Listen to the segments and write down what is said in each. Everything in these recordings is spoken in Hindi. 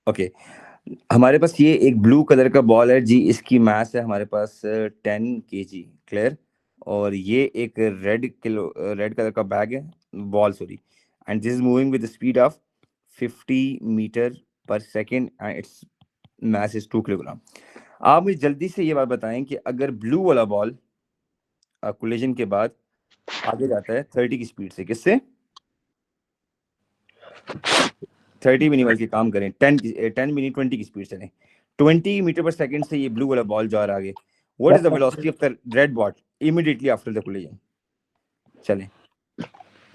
ओके, हमारे पास ये एक ब्लू कलर का बॉल है जी, इसकी मास है हमारे पास 10 kg, क्लियर। और ये एक रेड कलर का बैग है, ball sorry, and this is moving with the speed of 50 metre per second and its mass is 2 kilogram. आप मुझे जल्दी से ये बात बताएं कि अगर ब्लू वाला बॉल कोलिजन के बाद आगे जाता है 30 की स्पीड से, किससे? 30 भी नहीं बल्कि काम करें, 10 भी नहीं, 20 की स्पीड चलें, 20 मीटर पर सेकंड से ये ब्लू वाला बॉल जा रहा है आगे। What is the velocity of the red ball immediately after the collision? चलें,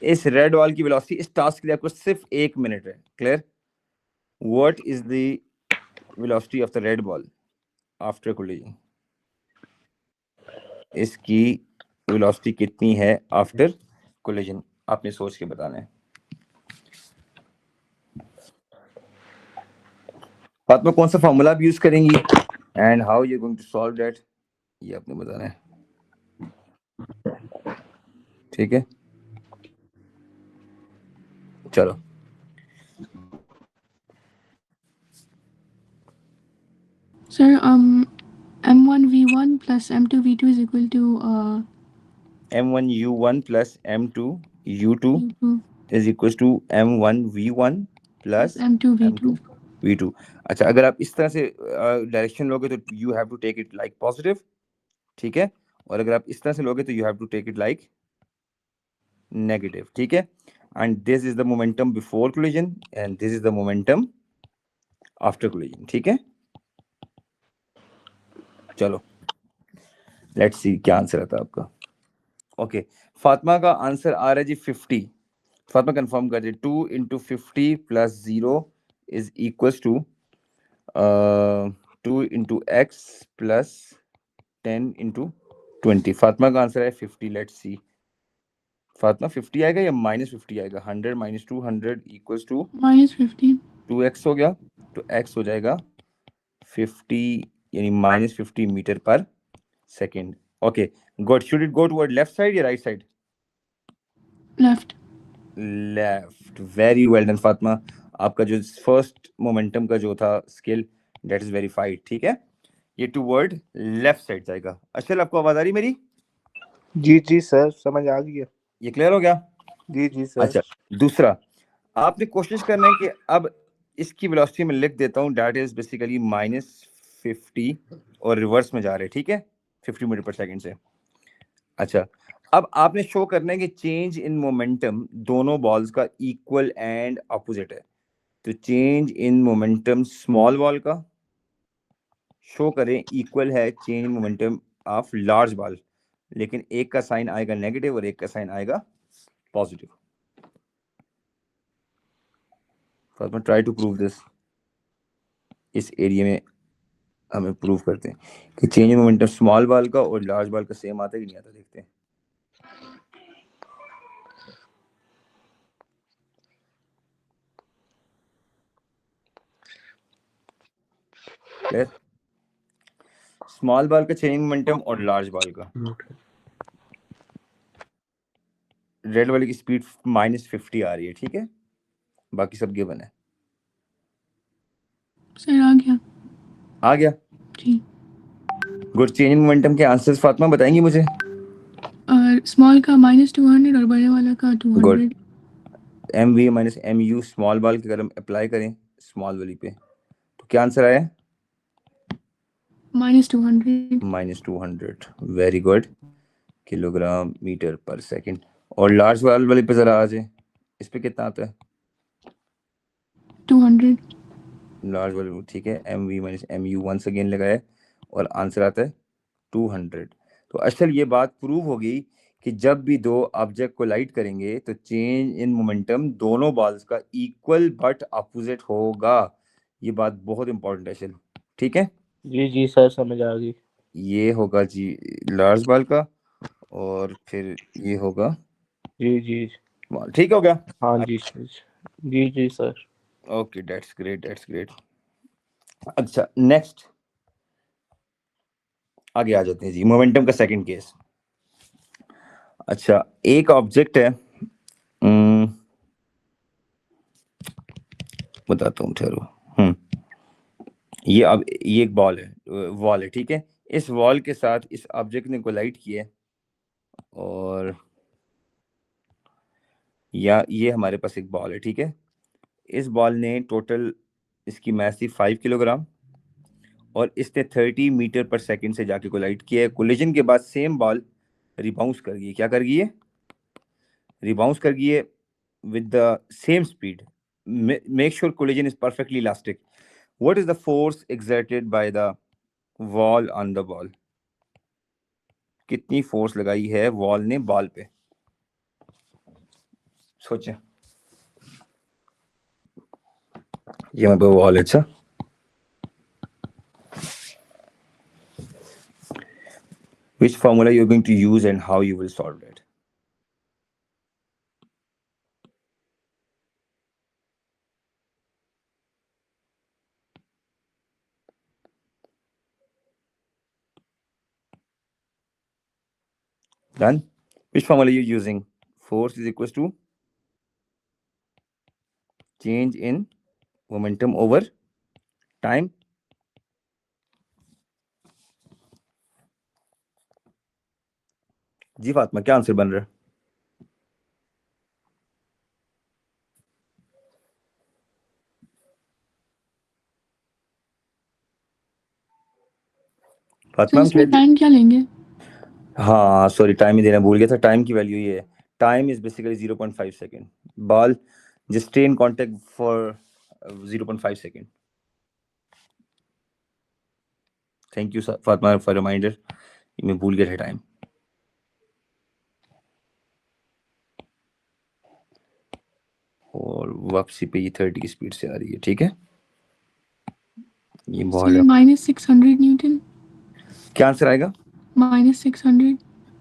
इस रेड बॉल की वेलोसिटी इस टास्क के लिए आपको सिर्फ 1 मिनट है, clear. What is the velocity of the red ball after collision? इसकी वेलोसिटी कितनी है आफ्टर कोलिजन, आपने सोच के बताना है। फातिमा कौन सा फॉर्मूला आप यूज करेंगी and how you going to solve that, ये आपने बताना है, ठीक है। चलो, Sir, M1V1 plus M2V2 is equal to M1U1 plus M2U2 U2 is equal to M1V1 plus plus M2V2. M2V2। अच्छा, अगर आप इस तरह से डायरेक्शन लोगे तो you have to take it like positive, ठीक है। और अगर आप इस तरह से लोगे तो you have to take it like negative, ठीक है। And this is the momentum before collision and this is the momentum after collision, ठीक है। चलो लेट्स सी क्या आंसर आता है आपका। ओके, फातिमा का आंसर आ रहा है जी 50। फातिमा कंफर्म कर दे, 2 × 50 + 0 is equal to 2 × x + 10 × 20। Fatima का आंसर है 50। लेट्स सी फातिमा 50 आएगा या -50 आएगा? 100 - 200 इक्वल्स टू -50. 2x हो गया, तो x हो जाएगा 50, यानी -50 metre per second. Okay good, should it go toward left side या right side? Left. Left, very well done Fatima. आपका जो फर्स्ट मोमेंटम का जो था स्किल दैट इज वेरीफाइड, ठीक है। ये टुवर्ड लेफ्ट साइड जाएगा। अच्छा, आपको आवाज आ रही मेरी? जी जी सर, समझ आ गई है। ये क्लियर हो गया? जी जी सर। अच्छा, दूसरा आपने कोशिश करना है कि अब इसकी वेलोसिटी में लिख देता हूँ, दैट इज बेसिकली -50 और रिवर्स में जा रहे हैं, ठीक है, 50 मीटर पर सेकंड से। अच्छा, अब आपने शो करना है कि चेंज इन मोमेंटम दोनों बॉल्स का इक्वल एंड अपोजिट है। तो change in momentum small ball का शो करें इक्वल है change in momentum of large ball, लेकिन एक का साइन आएगा नेगेटिव और एक का साइन आएगा positive. First try to prove this. इस एरिया में हमें प्रूव करते हैं कि change in momentum small ball का और लार्ज बॉल का सेम आता है कि नहीं आता, देखते हैं। क्लियर? स्मॉल बॉल का चेंज इन मोमेंटम और लार्ज बॉल का, रेड वाले की स्पीड -50 आ रही है, ठीक है, बाकी सब गिवन है। Sir, आ गया आ गया, जी। गुड। चेंज इन मोमेंटम के आंसर्स फातिमा बताएंगी मुझे? और स्मॉल का -200 और बड़े वाला का good. 200. MV - MU small ball की अगर हम अप्लाई करें स्मॉल वाली पे तो क्या आंसर आया? -200. -200, very good, kilogram metre per second. और लार्ज बॉल वाली पे जरा आ जाए, इस पे कितना आता है? 200. लार्ज वाली, ठीक है, MV - MU वंस अगेन लगाया और आंसर आता है 200। तो असल ये बात प्रूव हो गई कि जब भी दो ऑब्जेक्ट को लाइट करेंगे तो चेंज इन मोमेंटम दोनों बॉल्स का इक्वल बट अपोजिट होगा। ये बात बहुत इंपॉर्टेंट है असल, ठीक है। जी जी सर, समझ आ गई। ये होगा जी लार्ज बॉल का और फिर ये होगा जी जी। बॉल, ठीक हो गया? हाँ जी सर। जी जी sir. Okay, that's great, that's great. अच्छा, नेक्स्ट आगे आ जाते हैं जी, मोमेंटम का सेकंड केस। अच्छा, एक ऑब्जेक्ट है, बताता हूँ, ठहरो। ये अब ये एक बॉल है, वॉल है, ठीक है। इस वॉल के साथ इस ऑब्जेक्ट ने कोलाइड किया है, और या ये हमारे पास एक बॉल है, ठीक है। इस बॉल ने टोटल, इसकी मास थी 5 किलोग्राम, और इसने 30 मीटर पर सेकंड से जाके कोलाइड किया है। कोलिजन के बाद सेम बॉल रिबाउंस कर गई है। क्या कर गई है? रिबाउंस कर गई है with the same speed. Make sure collision is perfectly elastic. What is the force exerted by the wall on the ball? कितनी फोर्स लगाई है वॉल ने बॉल पे? सोचें। ये हमारे पास वॉल है, अच्छा। Which formula you're going to use and how you will solve it? Done? Which formula you're using? Force is equals to change in momentum over time. जी फातिमा, क्या आंसर बन रहा है? फातिमा, इसमें टाइम क्या लेंगे? हाँ सॉरी, टाइम ही देना भूल गया था। टाइम की वैल्यू ये है, time is basically 0.5 second. Ball just stay in contact for 0.5 second. Thank you Fatima for reminder, मैं भूल गया था टाइम। और वापसी पे ये 30 की स्पीड से आ रही है, ठीक है। ये बॉल है। -600 न्यूटन। क्या आंसर आएगा? -600।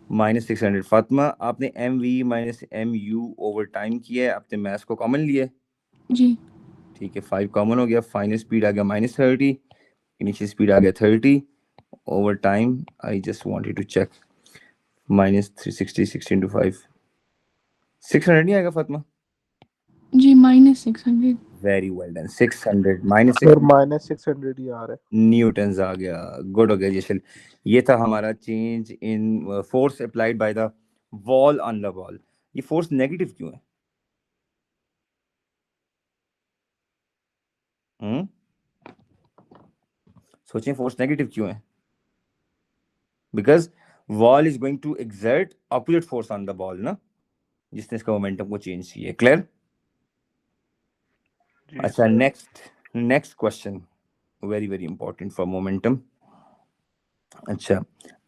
-600। फातिमा, आपने mv minus mu over time किया है, आपने मैथ्स को कॉमन लिया है, जी। ठीक है। 5 कॉमन हो गया, फाइनल स्पीड आ गया -30, इनिशियल स्पीड आ गया 30 over time. I just wanted to check, -360 16 to 5, 600 नहीं आएगा फातिमा? जी -600। Very well done. 600 -6 सर -600 ही आ रहा है। न्यूटन्स आ गया। गुड हो गया जशल। ये था हमारा change in force applied by the wall on the ball. ये फोर्स नेगेटिव क्यों है? सोचें, फोर्स नेगेटिव क्यों है? Because wall is going to exert opposite force on the ball ना, जिसने इसका मोमेंटम को चेंज किया। क्लियर? अच्छा, next question, very very important for momentum. अच्छा,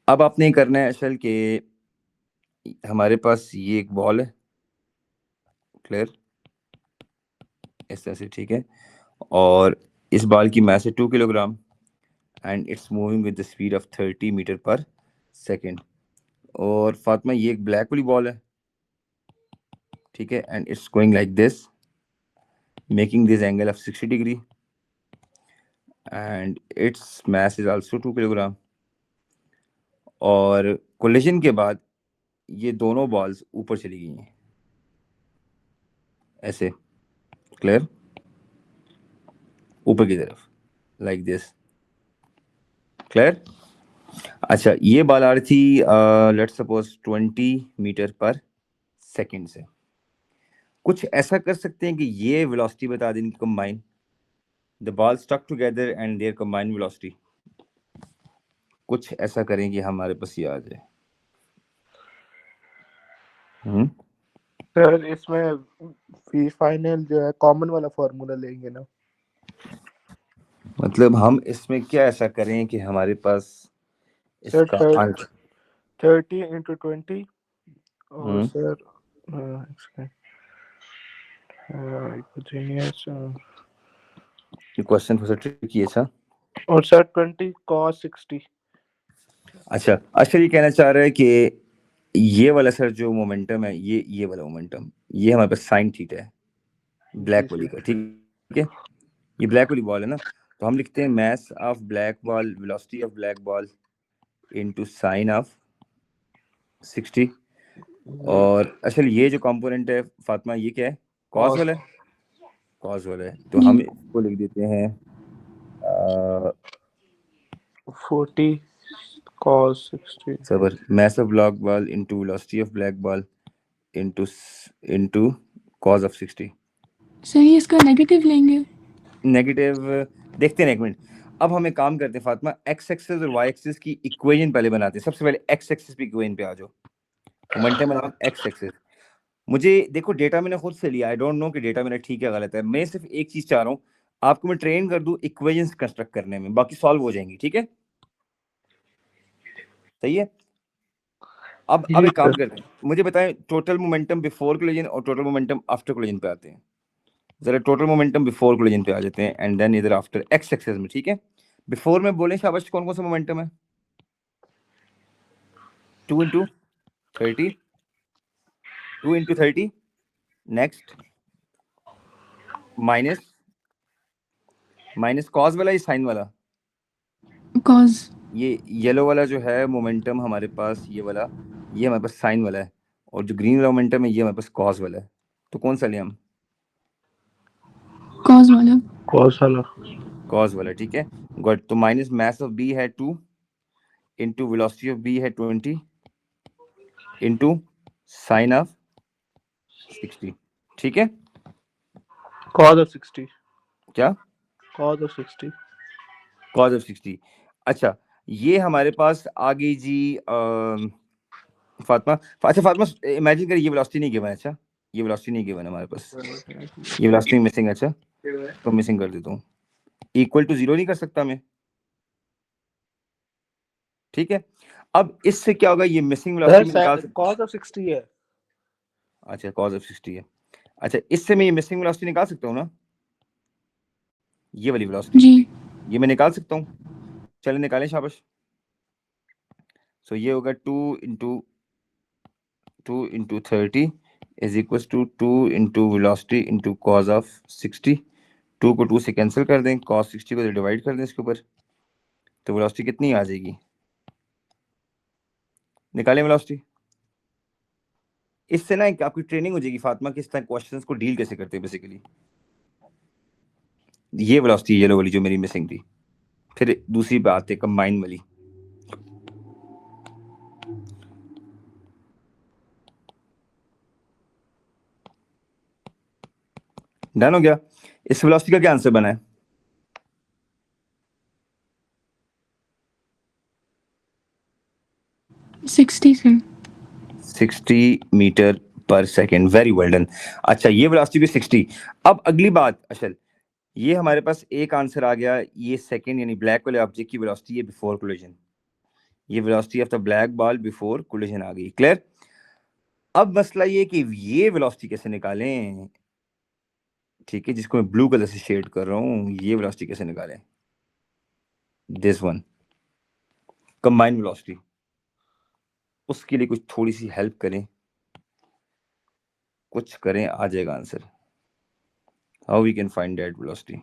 अब आपने करना है असल के, हमारे पास ये एक बॉल है, क्लियर, इस तरह से, ठीक है। और इस बॉल की मास है 2 kilogram and it's moving with the speed of 30 metre per second. और फातिमा, ये एक ब्लैक वाली बॉल है, ठीक है, and it's going like this, making this angle of 60 degree and its mass is also 2 kilogram. और कोलिजन के बाद ये दोनों बॉल्स ऊपर चली गई हैं ऐसे, क्लियर, ऊपर की तरफ, लाइक दिस, क्लियर। अच्छा, ये बॉल आ रही थी let's suppose 20 metre per second से। कुछ ऐसा कर सकते हैं कि ये वेलोसिटी बता दें, combine the ball stuck together and their combined velocity. कुछ ऐसा करें कि हमारे पास ये आ जाए। सर इसमें फी फाइनल जो है कॉमन वाला फार्मूला लेंगे ना। मतलब हम इसमें क्या ऐसा करें कि हमारे पास सर इसका अंक 30 into 20 और सर क्वेश्चन थोड़ा ट्रिकी है, अच्छा। और सर 20 cos 60। अच्छा, ये कहना चाह रहा है कि ये वाला सर जो मोमेंटम है, ये वाला मोमेंटम, ये हमारे पास साइन थीटा है, ब्लैक वाली का, ठीक है। ये ब्लैक वाली बॉल है ना, तो हम लिखते हैं mass of black ball, velocity of black ball into sine of 60। और असल ये जो कंपोनेंट है फातिमा, ये क्या है? कॉस वाला है, कॉस वाला है। तो जी। हम इसको लिख देते हैं 40 cos 60 सबर mass of black ball into velocity of black ball into cos of 60. Sir ये इसका नेगेटिव लेंगे। नेगेटिव देखते हैं एक मिनट। अब हम एक काम करते हैं फातिमा, एक्स एक्सिस और वाई एक्सिस की इक्वेशन पहले बनाते हैं। सबसे पहले एक्स एक्सिस पे इक्वेशन पे आ जाओ। मोमेंटम बनाम एक्स एक्सिस। मुझे देखो डेटा मैंने खुद से लिया, आई डोंट नो कि डेटा मेरा ठीक है गलत है। मैं सिर्फ एक चीज चाह रहा हूँ, आपको मैं ट्रेन कर दूं इक्वेशंस कंस्ट्रक्ट करने में, बाकी सॉल्व हो जाएंगी। ठीक है, सही है। अब एक काम करते हैं, मुझे बताएं टोटल मोमेंटम बिफोर कोलिजन और टोटल मोमेंटम आफ्टर कोलिजन पे आते हैं। जरा टोटल मोमेंटम बिफोर कोलिजन पे आ जाते हैं एंड देन इधर आफ्टर एक्स एक्सिस में। ठीक है, बिफोर में बोले शाबाश कौन कौन सा मोमेंटम है? 2 into 30, 2 into 30, next minus cos वाला या साइन वाला? कॉज। ये येलो वाला जो है मोमेंटम हमारे पास, ये वाला, ये हमारे पास साइन वाला है, और जो ग्रीन वाला मोमेंटम है ये हमारे पास कॉस वाला है। तो कौन सा लें हम? कॉज वाला। कॉस वाला, ठीक है, गुड। तो माइनस मास ऑफ बी है 2 इंटू वेलोसिटी ऑफ बी है 20 इंटू साइन ऑफ 60। ठीक है, cos of 60 क्या? cos of 60 cos of 60। अच्छा, ये हमारे पास आ गई जी फातिमा। अच्छा फातिमा, इमेजिन करिए ये वेलोसिटी नहीं गिवन है। अच्छा, ये वेलोसिटी नहीं गिवन है हमारे पास, ये वेलोसिटी मिसिंग है। अच्छा, तो मिसिंग कर देता हूँ। इक्वल टू 0 नहीं कर सकता मैं, ठीक है। अब इससे क्या होगा, ये मिसिंग वेलोसिटी में निकाल सकता। cos of 60 है। अच्छा, कॉस ऑफ 60 है। अच्छा, इससे मैं ये मिसिंग वेलोसिटी निकाल सकता हूँ ना, ये वाली वेलोसिटी, जी। ये मैं निकाल सकता हूँ। चले निकालें, शाबाश। सो ये होगा 2 into 30 is equal to 2 into velocity into cos of 60। 2 को 2 से कैंसिल कर दें, cos 60 को डिवाइड कर दें इसके ऊपर, तो वेलोसिटी कितनी आ जाएगी? निकालें वेलोसिटी। इससे ना एक आपकी ट्रेनिंग हो जाएगी फातिमा, किस तरह क्वेश्चंस को डील कैसे करते हैं बेसिकली। ये वेलोसिटी येलो वाली जो मेरी मिसिंग थी। फिर दूसरी बात है कंबाइन वाली। डन हो गया। इस वेलोसिटी का क्या आंसर बना है? 60 sir. 60 metre per second, very well done. अच्छा, ये वेलोसिटी भी 60। अब अगली बात असल, ये हमारे पास एक आंसर आ गया, ये सेकंड यानी ब्लैक वाले ऑब्जेक्ट की वेलोसिटी है बिफोर कोलिजन। ये velocity of the black ball before collision आ गई, क्लियर। अब मसला ये कि ये वेलोसिटी कैसे निकालें, ठीक है, जिसको मैं ब्लू कलर से शेड कर रहा हूँ, ये वेलोसिटी कैसे निकालें? This one, combined velocity. उसके लिए कुछ थोड़ी सी हेल्प करें, कुछ करें, आ जाएगा answer. How we can find that velocity?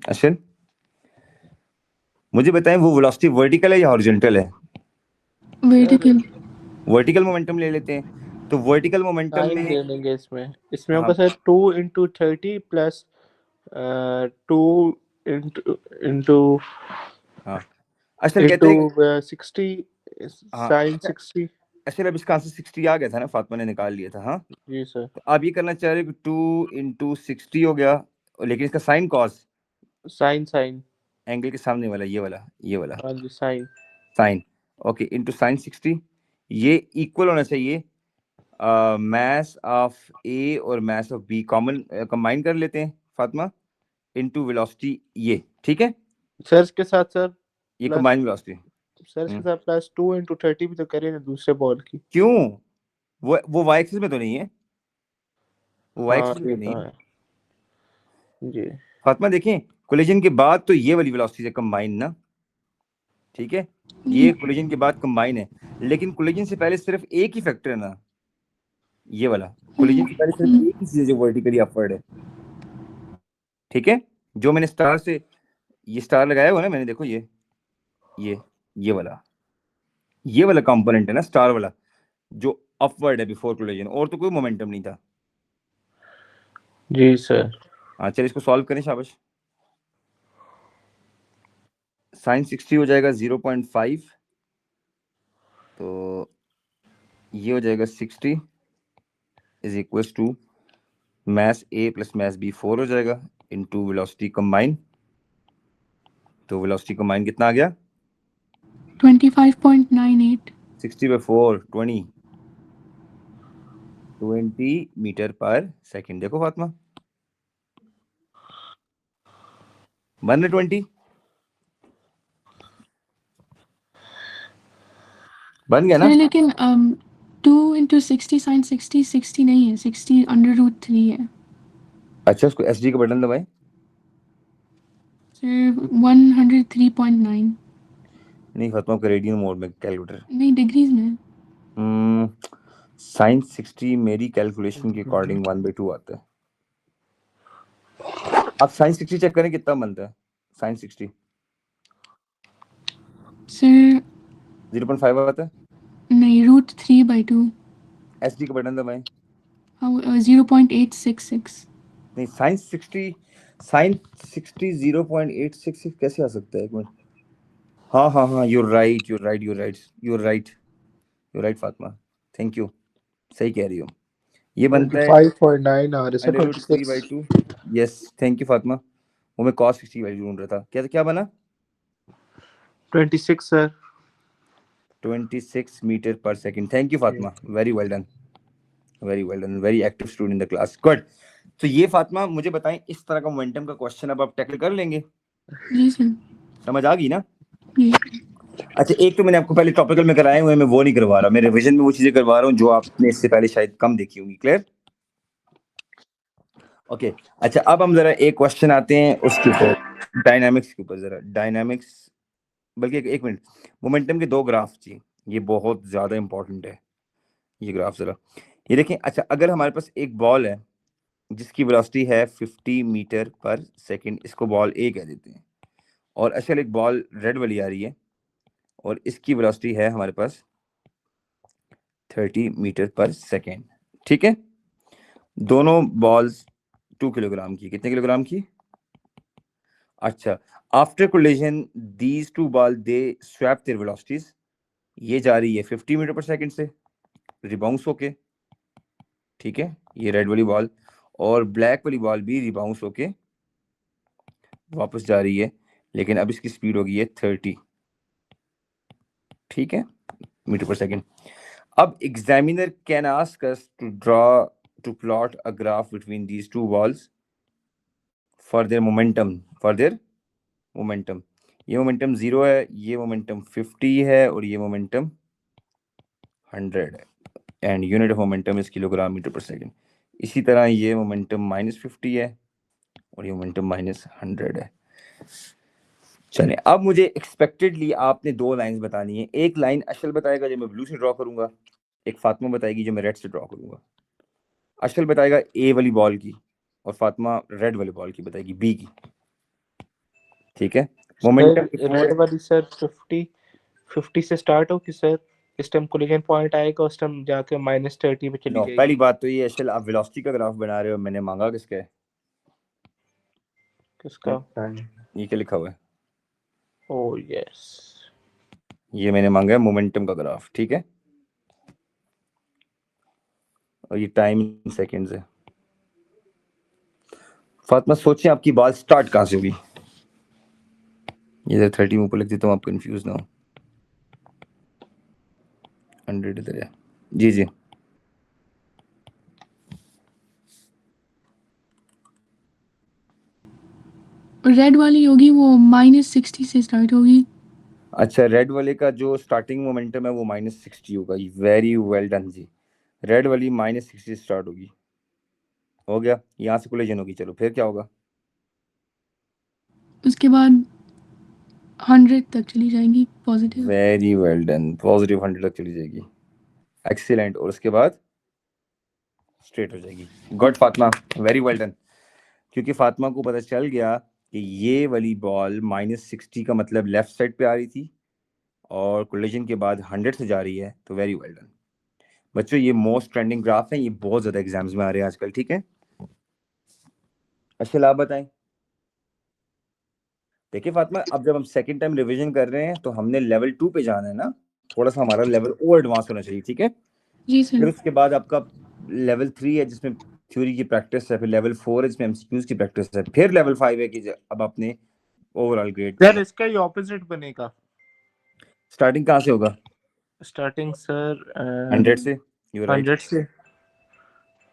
Ashwin मुझे बताएं, वो वेलोसिटी वर्टिकल है या हॉरिजॉन्टल है? वर्टिकल। वर्टिकल मोमेंटम ले लेते हैं। तो वर्टिकल मोमेंटम टाइम में ले लेंगे इसमें हाँ, आपका सर 2 into 30 प्लस 2 into हाँ, असल कहते हैं 60 हाँ, sin 60। असल अब इसका आंसर 60 आ गया था ना, फातिमा ने निकाल लिया था। हाँ, जी सर। तो आप ये करना चाह रहे हो कि 2 into 60 हो गया, लेकिन इसका साइन कॉस, साइन एंगल के सामने वाला, ये वाला हाँ जी sign. Sign, okay, into sign 60। ये इक्वल होना चाहिए मास ऑफ ए और mass of B common combine कर लेते हैं फातिमा, इनटू वेलोसिटी, ये ठीक है, सर इसके साथ सर ये प्लस कंबाइन वेलोसिटी। सर इसके साथ प्लस 2 into 30 भी तो करें ना दूसरे बॉल की। क्यों? वो वाई एक्सिस में तो नहीं है, वो वाई हाँ एक्सिस में ये तो नहीं तो है है जी। फातिमा। देखें, कोलिजन के बाद तो ये वाली वेलोसिटी से कंबाइन ना, ठीक है, जी। ये कोलिजन के बाद कंबाइन है, लेकिन कोलिजन से पहले सिर्फ एक ही फैक्टर है ना, ये वाला। कोलिजन से पहले सिर्फ एक ही चीज है जो वर्टिकली अपवर्ड है, ठीक है। जो मैंने स्टार से, ये स्टार लगाया हुआ ना मैंने, देखो ये ये वाला, ये वाला कंपोनेंट है ना स्टार वाला, जो अपवर्ड है बिफोर कोलिजन, और तो कोई मोमेंटम नहीं था। जी सर। हाँ चलिए इसको सॉल्व करें, शाबाश। साइन 60 हो जाएगा 0.5, तो ये हो जाएगा 60 is equal to mass A plus mass B 4 हो जाएगा इनटू वेलोसिटी कंबाइन। तो वेलोसिटी कंबाइन कितना आ गया? 25.98। 60 by 4 20 मीटर पर सेकंड। देखो फातिमा, बन रहे 20, बन गया ना? सर लेकिन 2 × 60 sin 60 60 नहीं है, 60 √3 है। अच्छा उसको एसडी का बटन दबाएं। सर 103.9। नहीं फातिमा का रेडियन मोड में कैलकुलेटर। नहीं, डिग्रीज में। साइन 60 मेरी कैलकुलेशन के अकॉर्डिंग 1/2 आता है। आप साइन 60 चेक करें कितना बनता है। साइन 60 सर 0.5 आता है। नहीं, √3/2। एसडी का बटन दबाएं। 0.866। नहीं साइन 60 0.866 कैसे आ सकता है? एक मिनट। हाँ हाँ हाँ, you're right Fatima, thank you, सही कह रही हो। ये बनता है 25.9 आ रहे sir, under root 3/2। Yes thank you Fatima, वो मैं cos 60 वैल्यू ढूंढ रहा था। क्या क्या बना? 26 sir. 26 metre per second. Thank you Fatima, very well done, very active student in the class, good. तो ये फातिमा मुझे बताएं, इस तरह का मोमेंटम का क्वेश्चन अब आप टैकल कर लेंगे? जी सर। समझ आ गई ना? जी। अच्छा एक तो मैंने आपको पहले टॉपिकल में कराए हुए, मैं वो नहीं करवा रहा, मैं रिवीजन में वो चीजें करवा रहा हूँ जो आपने इससे पहले शायद कम देखी होंगी। क्लियर? ओके अच्छा अब हम जरा एक क्वेश्चन आते हैं उसके ऊपर, डायनामिक्स के ऊपर। जरा डायनामिक्स, बल्कि एक मिनट, मोमेंटम के दो ग्राफ जी, ये बहुत ज्यादा इंपॉर्टेंट है ये ग्राफ। जरा ये देखें। अच्छा अगर हमारे पास एक बॉल है जिसकी वेलोसिटी है 50 मीटर पर सेकंड, इसको बॉल ए कह देते हैं, और अच्छा एक बॉल रेड वाली आ रही है और इसकी वेलोसिटी है हमारे पास 30 मीटर पर सेकेंड। ठीक है, दोनों बॉल्स 2 किलोग्राम की। कितने किलोग्राम की? अच्छा after collision these two ball they swap there velocities. ये जा रही है 50 मीटर पर सेकेंड से रिबाउंस होके, ठीक है, ये रेड वाली बॉल, और ब्लैक वाली बॉल भी रिबाउंस होके वापस जा रही है, लेकिन अब इसकी स्पीड होगी है 30, ठीक है, मीटर पर सेकेंड। अब examiner can ask us to draw to plot a graph between these two balls for their momentum. ये मोमेंटम 0 है, ये मोमेंटम 50 है, और ये मोमेंटम 100 है, and unit of momentum is kilogram metre per second. इसी तरह ये मोमेंटम -50 है और ये मोमेंटम -100 है। चलिए अब मुझे एक्सपेक्टेडली आपने दो लाइंस बतानी है। एक लाइन अशल बताएगा जो मैं ब्लू से ड्रॉ करूंगा, एक फातिमा बताएगी जो मैं रेड से ड्रॉ करूंगा। अशल बताएगा ए वाली बॉल की और फातिमा रेड वाली बॉल की बताएगी बी की, ठीक है। मोमेंटम रेड वाली सर 50 से स्टार्ट होगी सर, इस टाइम कोलिजन पॉइंट आएगा, उस टाइम जाके -30 पे चली नो, जाएगी। पहली बात तो ये अशल आप वेलोसिटी का ग्राफ बना रहे हो, मैंने मांगा किसका है? किसका? ये क्या लिखा हुआ है? ओह यस, ये मैंने मांगा है मोमेंटम का ग्राफ, ठीक है, और ये टाइम इन सेकेंड्स है। फातिमा सोचिए आपकी बॉल स्टार्ट कहाँ से हुई? ये 30 में ऊपर लिख देता हूँ, आप कंफ्यूज ना हो। 100 इधर है जी जी। रेड वाली होगी वो -60 से स्टार्ट होगी। अच्छा रेड वाले का जो स्टार्टिंग मोमेंटम है वो -60 होगा। वेरी वेल डन जी, रेड वाली -60 से स्टार्ट होगी। हो गया, यहाँ से कोलिजन होगी। चलो फिर क्या होगा? उसके बाद 100 तक चली जाएंगी positive. Very well done, positive 100 तक चली जाएगी, एक्सीलेंट, और उसके बाद स्ट्रेट हो जाएगी। Good Fatima, very well done. क्योंकि फातिमा को पता चल गया कि ये वाली बॉल -60 का मतलब लेफ्ट साइड पे आ रही थी और कोलिजन के बाद 100 से जा रही है, तो वेरी वेल डन। बच्चों ये मोस्ट ट्रेंडिंग ग्राफ है, ये बहुत ज्यादा एग्जाम्स में आ रहे हैं आजकल, ठीक है। अच्छा आप बताएं। देखिए फातिमा, अब जब हम सेकंड टाइम रिवीजन कर रहे हैं तो हमने लेवल 2 पे जाना है ना, थोड़ा सा हमारा लेवल और एडवांस होना चाहिए, ठीक है। जी फिर सर। उसके बाद आपका लेवल 3 है जिसमें थ्योरी की प्रैक्टिस है, फिर लेवल 4 है जिसमें एमसीक्यूज की प्रैक्टिस है, फिर लेवल 5 है कि अब आपने ओवरऑल ग्रेड। सर इसका ही ऑपोजिट बनेगा। स्टार्टिंग कहाँ से होगा? स्टार्टिंग सर 100 से, यू राइट। 100 से,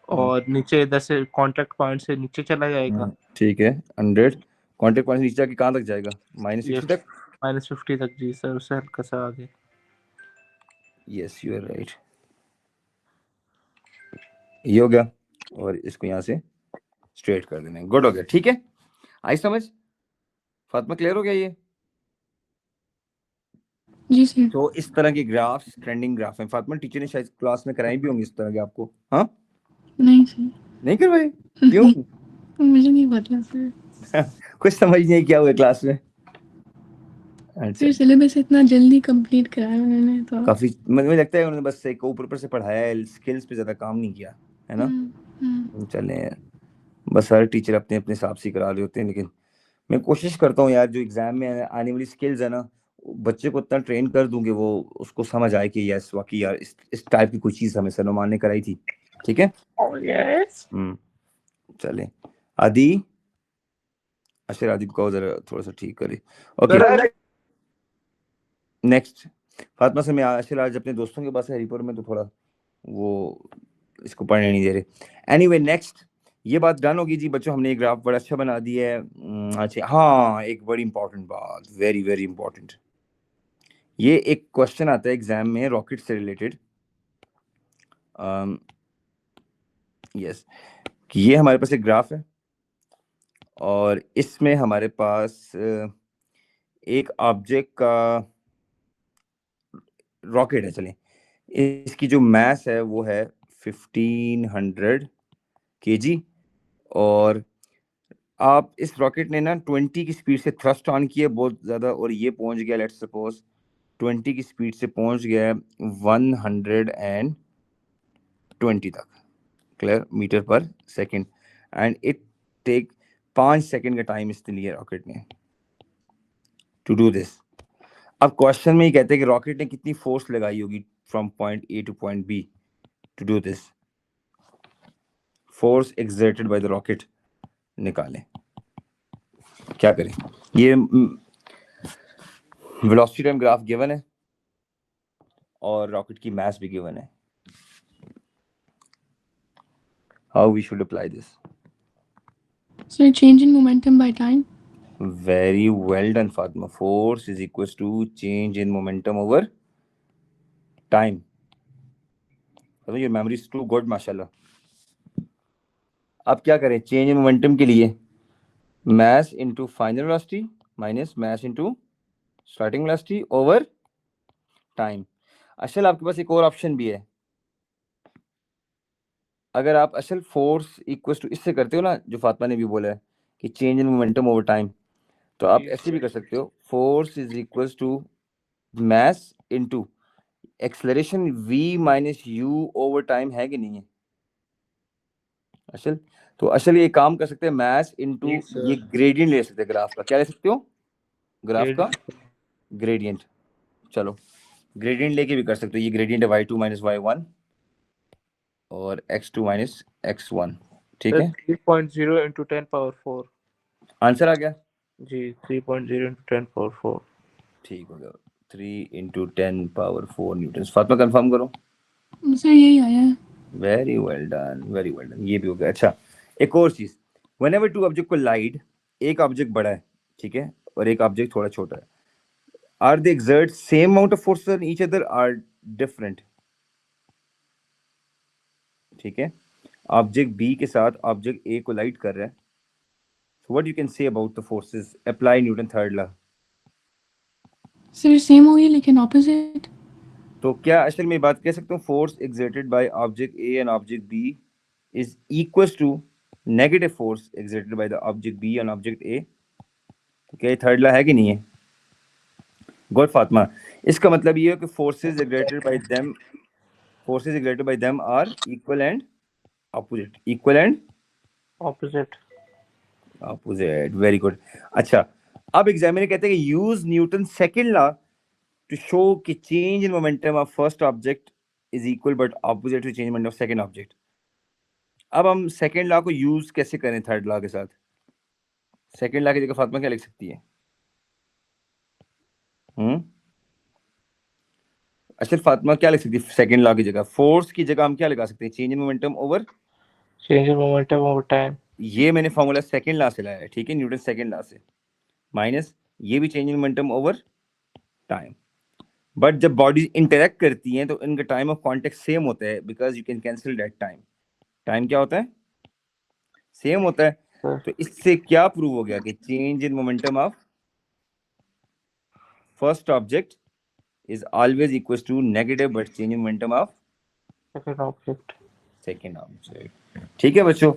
और नीचे इधर से कॉन्टैक्ट पॉइंट से नीचे चला जाएगा। ठीक है, 100 कॉन्टेक्ट पॉइंट नीचे जाके कहाँ तक जाएगा? ये -50 तक। -50 तक जी सर, उससे हल्का सा आगे। यस यू आर राइट, ये हो गया। और इसको यहाँ से स्ट्रेट कर देना है, गुड हो गया, ठीक है। आई समझ फातिमा, क्लियर हो गया ये? जी सर। तो इस तरह के ग्राफ्स ट्रेंडिंग ग्राफ हैं फातिमा, टीचर ने शायद क्लास में कराई भी होंगी इस तरह के आपको। हाँ नहीं सर। नहीं करवाए क्यों? मुझे नहीं पता सर। कुछ समझ नहीं क्या हुआ क्लास में? अच्छा, सर सिलेबस इतना जल्दी कंप्लीट कराया उन्होंने तो। काफी मुझे लगता है उन्होंने बस एक ऊपर से पढ़ाया है, स्किल्स पे ज्यादा काम नहीं किया है ना। चले यार, बस हर टीचर अपने अपने हिसाब से करा रहे होते हैं, लेकिन मैं कोशिश करता हूँ यार जो एग्जाम में आने वाली स्किल्स है ना, बच्चे को इतना ट्रेन कर दूंगे वो उसको समझ आए कि यस वाकई यार इस टाइप की कोई चीज हमें सलमान ने कराई थी, ठीक है। यस चले आदि, अच्छा आदि को जरा थोड़ा सा ठीक करे। ओके नेक्स्ट फातिमा से मैं आशिर आज अपने दोस्तों के पास है हरिपुर में, तो थोड़ा वो इसको पढ़ने नहीं दे रहे। एनीवे नेक्स्ट, ये बात डन होगी जी बच्चों, हमने एक ग्राफ बड़ा अच्छा बना दिया है। अच्छा हाँ, एक बड़ी इंपॉर्टेंट बात, वेरी वेरी इंपॉर्टेंट, ये एक क्वेश्चन आता है एग्जाम में रॉकेट से रिलेटेड। यस, ये हमारे पास एक ग्राफ है और इसमें हमारे पास एक ऑब्जेक्ट का रॉकेट है। चलें, इसकी जो मास है वो है 1500 kg, और आप इस रॉकेट ने ना 20 की स्पीड से थ्रस्ट ऑन किया बहुत ज़्यादा, और ये पहुंच गया लेट्स सपोज 20 की स्पीड से पहुंच गया 120 तक, clear, metre per second, and it take 5 second का टाइम इसने लिया रॉकेट ने टू डू दिस। अब क्वेश्चन में ही कहते हैं कि रॉकेट ने कितनी फोर्स लगाई होगी from point A to point B to do this, force exerted by the rocket निकालें। क्या करें? ये वेलोसिटी टाइम ग्राफ गिवन है और रॉकेट की मास भी गिवन है। How we should apply this? Sir change in momentum by time. Very well done, Fatima. Force is equals to change in momentum over time. Your memory is too good, माशाल्लाह। अब क्या करें चेंज इन मोमेंटम के लिए? mass into final velocity minus mass into starting velocity over time। असल आपके पास एक और ऑप्शन भी है, अगर आप असल फोर्स इक्वल्स टू इससे करते हो ना, जो फातिमा ने भी बोला है कि change in momentum over time, तो आप ऐसे भी कर सकते हो, force is equals to mass into acceleration v minus u over time, है कि नहीं है असल? तो असल ये काम कर सकते हैं mass into ये ग्रेडियंट ले सकते हैं ग्राफ का, क्या ले सकते हो ग्राफ का ग्रेडियंट। चलो ग्रेडियंट लेके भी कर सकते हो, ये ग्रेडियंट है y2 माइनस y1 और x2 माइनस x1, ठीक है। 3.0 into 10 power 4 आंसर आ गया जी, 3.0 into 10 power 4, ठीक हो गया, 3 into 10 power 4 Newton. Fatima confirm करो। सर यही आया है। Very well done, very well done, ये भी हो गया। अच्छा एक और चीज, व्हेनेवर टू ऑब्जेक्ट कोलाइड, एक ऑब्जेक्ट बड़ा है ठीक है और एक ऑब्जेक्ट थोड़ा छोटा है, are they exert same amount of force on each other or different, ठीक है। ऑब्जेक्ट बी के साथ ऑब्जेक्ट ए कोलाइड कर रहा है, so what you can say about the forces, apply Newton third law. Sir same होगी लेकिन ऑपोजिट। तो क्या असल में बात कह सकता हूँ, force exerted by object A and object B is equals to negative force exerted by the object B and object A. तो क्या ये थर्ड लॉ है कि नहीं है? गुड फातिमा, इसका मतलब ये है कि forces exerted by them forces exerted by them are equal and opposite. Equal and opposite. opposite. Very good. अच्छा, अब एग्जामिनर कहते हैं कि use Newton second law to show कि change in momentum of first object is equal but opposite to change momentum of second object. अब हम सेकंड लॉ को यूज कैसे करें थर्ड लॉ के साथ? सेकंड लॉ की जगह फातिमा क्या लिख सकती है? अच्छा, फातिमा क्या लिख सकती है सेकंड लॉ की जगह? फोर्स की जगह हम क्या लगा सकते हैं? Change in momentum over change in momentum over time. ये मैंने फॉर्मूला सेकंड लॉ से लाया है, ठीक है, न्यूटन सेकंड लॉ से, माइनस ये भी change in momentum over time. But जब बॉडीज इंटरेक्ट करती हैं तो इनका टाइम ऑफ कांटेक्ट सेम होता है, because you can cancel that time. Time क्या होता है? सेम होता है. तो इससे क्या प्रूव हो गया कि change in momentum of first object is always equal to negative but change in momentum of second object. Second object. ठीक है बच्चों,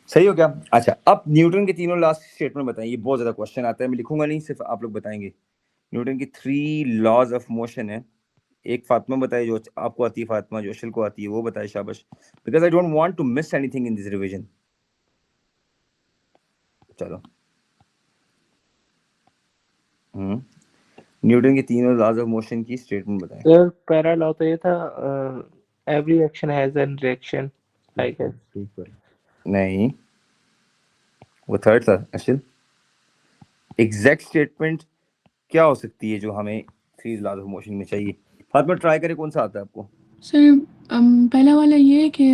सही हो गया. अच्छा, अब न्यूटन के तीनों लास्ट स्टेटमेंट बताएं. ये बहुत ज्यादा क्वेश्चन आता है, मैं लिखूंगा नहीं, सिर्फ आप लोग बताएंगे. न्यूटन की 3 लॉज ऑफ मोशन है. एक फातिमा बताए जो आपको आती है, फातिमा जो अशल को आती है वो बताए, शाबाश, because I don't want to miss anything in this revision. चलो, न्यूटन के तीनों लॉज ऑफ मोशन की स्टेटमेंट बताएं. सर पहला लॉ तो ये था, every action has an reaction, I guess. नहीं, वो थर्ड था अशल. एग्जैक्ट स्टेटमेंट क्या हो सकती है जो हमें 3 लॉज ऑफ मोशन में चाहिए? फातिमा ट्राई करें, कौन सा आता है आपको? सर पहला वाला ये है कि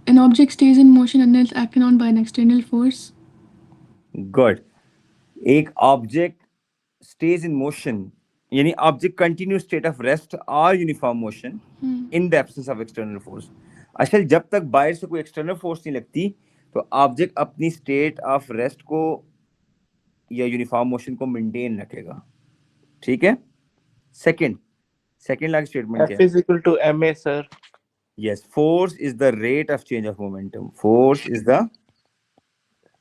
an object stays in motion unless acted on by an external force. Good. एक ऑब्जेक्ट स्टेज इन मोशन यानी object continue state of rest और uniform motion in the absence of external force. असल जब तक बाहर से कोई एक्सटर्नल फोर्स नहीं लगती तो ऑब्जेक्ट अपनी स्टेट ऑफ रेस्ट को या यूनिफॉर्म मोशन को मेंटेन रखेगा. ठीक है. सेकंड लॉ की स्टेटमेंट क्या F है? is equal to ma, sir. Yes, force is the rate of change of momentum. Force is the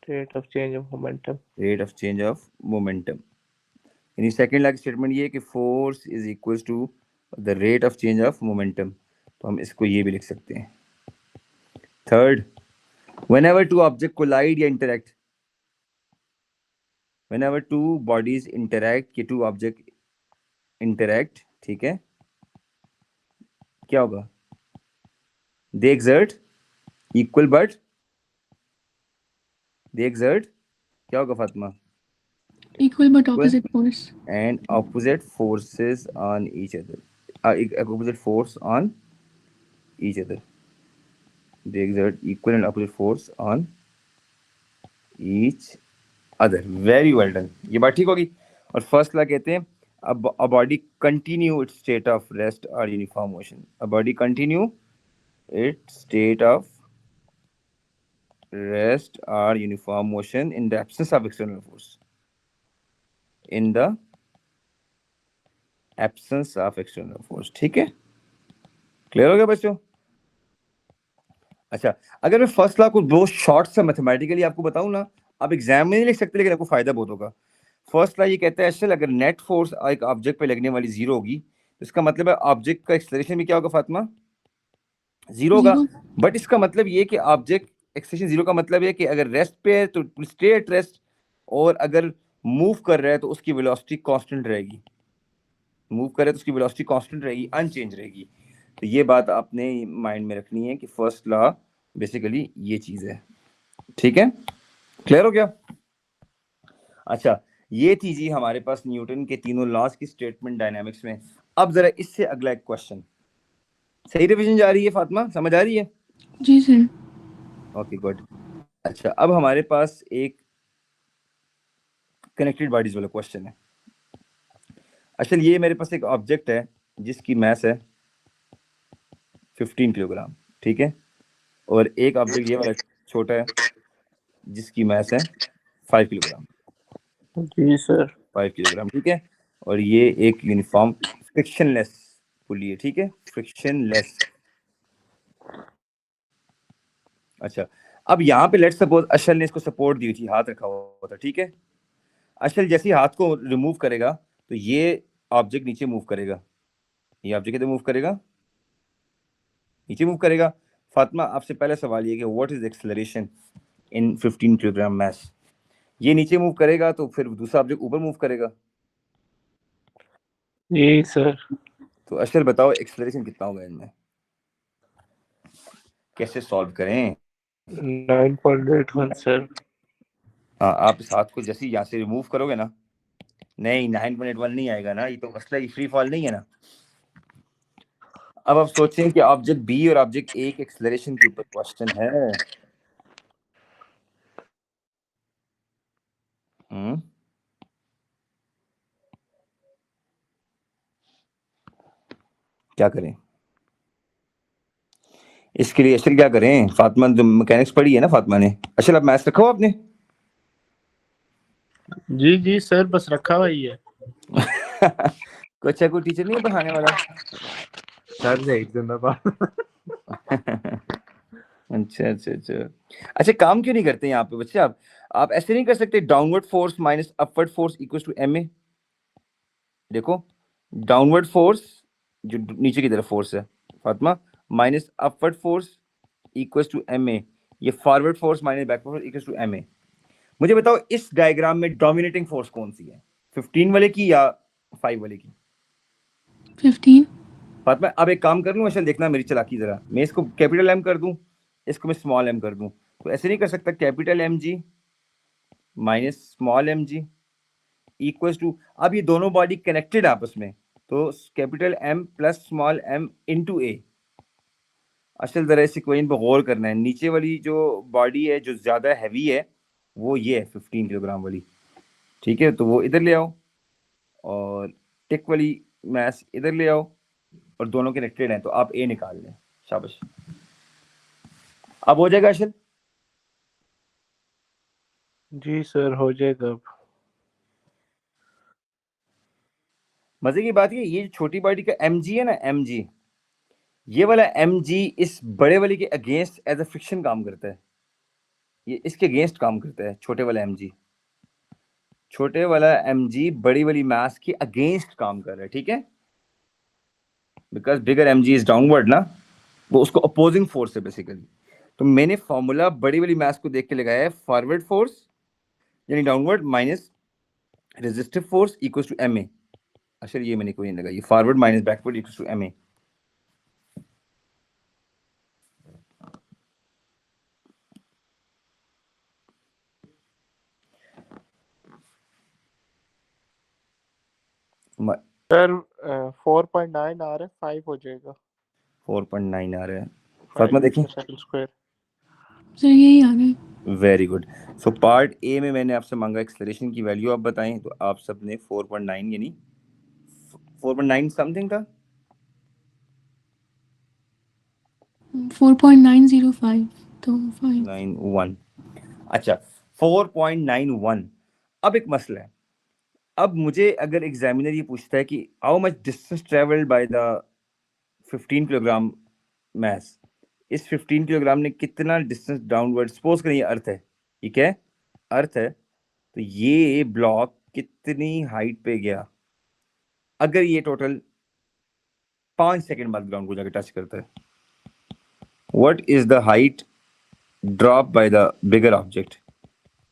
Rate of change of momentum. Rate of change of momentum. यानी सेकंड लॉ की स्टेटमेंट ये है कि force is equal to the rate of change of momentum. तो हम इसको ये भी लिख सकते हैं. Third, whenever two objects collide या interact, whenever two bodies interact, कि two object interact, ठीक है, क्या होगा? they exert equal but they exert क्या होगा Fatima? Equal but opposite force. and opposite forces on each other. Opposite force on each other. They exert equal and opposite force on each other. Very well done. ये बात ठीक होगी. और फर्स्ट लॉ कहते हैं a body continue its state of rest or uniform motion. A body continue its state of rest or uniform motion in the absence of external force. In the absence of external force. ठीक है, क्लियर हो गया बच्चों? अच्छा, अगर मैं फर्स्ट लॉ को दो शॉर्ट सा मैथमेटिकली आपको बताऊं ना, आप एग्जाम में नहीं लिख सकते लेकिन आपको फायदा बहुत होगा. फर्स्ट लॉ ये कहता है असल अगर नेट फोर्स एक ऑब्जेक्ट पे लगने वाली 0 होगी तो इसका मतलब है ऑब्जेक्ट का एक्सेलरेशन भी क्या होगा फातिमा? 0 होगा. बट इसका मतलब ये कि ऑब्जेक्ट एक्सेलरेशन 0 का मतलब है कि अगर रेस्ट पे है तो स्टे एट रेस्ट, और अगर मूव कर रहा है तो उसकी वेलोसिटी कांस्टेंट रहेगी. मूव करे तो उसकी वेलोसिटी कांस्टेंट रहेगी, अनचेंज रहेगी. तो ये बात आपने माइंड में रखनी है कि फर्स्ट लॉ बेसिकली ये चीज है. ठीक है, क्लियर हो गया? अच्छा, ये थी जी हमारे पास न्यूटन के तीनों लॉज की स्टेटमेंट डायनामिक्स में. अब जरा इससे अगला एक क्वेश्चन. सही रिवीजन जा रही है फातिमा, समझ आ रही है? जी सर. Okay good. अच्छा, अब हमारे पास एक कनेक्टेड बॉडीज वाला क्वेश्चन है. असल ये मेरे पास एक ऑब्जेक्ट है जिसकी मास है 15 किलोग्राम. ठीक है, और एक ऑब्जेक्ट ये वाला छोटा है जिसकी मास है 5 किलोग्राम. जी सर. 5 किलोग्राम. ठीक है, और ये एक यूनिफॉर्म फ्रिक्शनलेस पुली है. ठीक है, फ्रिक्शनलेस. अच्छा, अब यहाँ पे लेट्स सपोज अशल ने इसको सपोर्ट दी थी, हाथ रखा हुआ था. ठीक है, अशल जैसे ही हाथ को रिमूव करेगा तो ये ऑब्जेक्ट नीचे मूव करेगा. ये ऑब्जेक्ट किधर मूव करेगा? नीचे मूव करेगा। फातिमा आपसे पहला सवाल ये कि what is acceleration in 15 kilogram mass. ये नीचे मूव करेगा तो फिर दूसरा ऑब्जेक्ट ऊपर मूव करेगा। जी सर। तो अशर बताओ एक्सेलरेशन कितना होगा इनमें, कैसे सॉल्व करें। 9.81 सर। हाँ, आप इस हाथ को जैसे ही यहाँ से रिमूव करोगे ना, नहीं 9.81 नहीं आएगा ना, ये तो मसला ही फ्री फॉल नहीं है ना। अब आप सोचें कि ऑब्जेक्ट बी और ऑब्जेक्ट ए के एक्सेलरेशन के ऊपर क्वेश्चन है। क्या करें इसके लिए? अशर क्या करें? फातिमा जो मैकेनिक्स पढ़ी है ना फातिमा ने, अशर आप मैथ्स रखा हो आपने? जी जी सर, बस रखा हुआ ही है। कोई अच्छा कोई टीचर नहीं है पढ़ाने वाला? सर से एक दिन बाद। अच्छा अच्छा अच्छा अच्छा, काम क्यों नहीं करते यहाँ पे बच्चे? आप ऐसे नहीं कर सकते, downward force minus upward force equal to M A. देखो, डाउनवर्ड फोर्स जो नीचे की तरफ फोर्स है Fatima, minus upward force equal to M A, ये forward force minus backward force equal to M A. मुझे बताओ इस डायग्राम में डोमिनेटिंग फोर्स कौन सी है, 15 वाले की या 5 वाले की? 15। फातिमा अब एक काम कर लूं, अच्छा देखना मेरी चालाकी जरा, मैं इसको कैपिटल एम कर दूं, इसको मैं स्मॉल एम कर दूं, तो ऐसे नहीं कर सकता capital M G minus small M G equals to, अब ये दोनों बॉडी कनेक्टेड आपस में, तो capital M plus small M into A. असल जरा इस इक्वेशन पर गौर करना है, नीचे वाली जो बॉडी है जो ज्यादा हैवी है वो ये है 15 किलोग्राम वाली, ठीक है, तो वो इधर ले आओ, और टिक वाली मैस इधर ले आओ, और दोनों कनेक्टेड हैं तो आप ए निकाल लें। शाबाश, अब हो जाएगा अशल? जी सर, हो जाएगा अब। मजे की बात ये जो छोटी बॉडी का एम जी है ना, एम जी, ये वाला एम जी इस बड़े वाले के अगेंस्ट एज अ फ्रिक्शन काम करता है, ये इसके अगेंस्ट काम करता है छोटे वाला एम जी। छोटे वाला एम जी बड़ी वाली मास के अगेंस्ट काम कर रहा है, ठीक है, because bigger M G is downward ना, वो उसको अपोजिंग फोर्स है बेसिकली। तो मैंने फॉर्मूला बड़ी वाली मास को देख के लगाया है, फॉरवर्ड फोर्स यानी downward minus resistive force equal to M A. अच्छा ये मैंने कोई नहीं लगाई, forward minus backward equal to M A. Sir 4.9 आ रहा है, 5 हो जाएगा। 4.9 आ रहा है, 5 फातिमा देखिए। Metre second square. सर यही आ रहा है। Very good. So part A में मैंने आपसे मांगा एक्सेलरेशन की वैल्यू आप बताएं, तो आप सबने 4.9 यानी 4.9 समथिंग था। 4.905 तो 5। 91, अच्छा 4.91। अब एक मसला है, अब मुझे अगर एग्जामिनर ये पूछता है कि how much distance travelled by the 15 kilogram mass, इस 15 किलोग्राम ने कितना डिस्टेंस डाउनवर्ड, सपोज करें ये अर्थ है, ठीक है, अर्थ है, तो ये ब्लॉक कितनी हाइट पे गया अगर ये टोटल 5 सेकंड बाद ग्राउंड को जाकर टच करता है? What is the height drop by the bigger object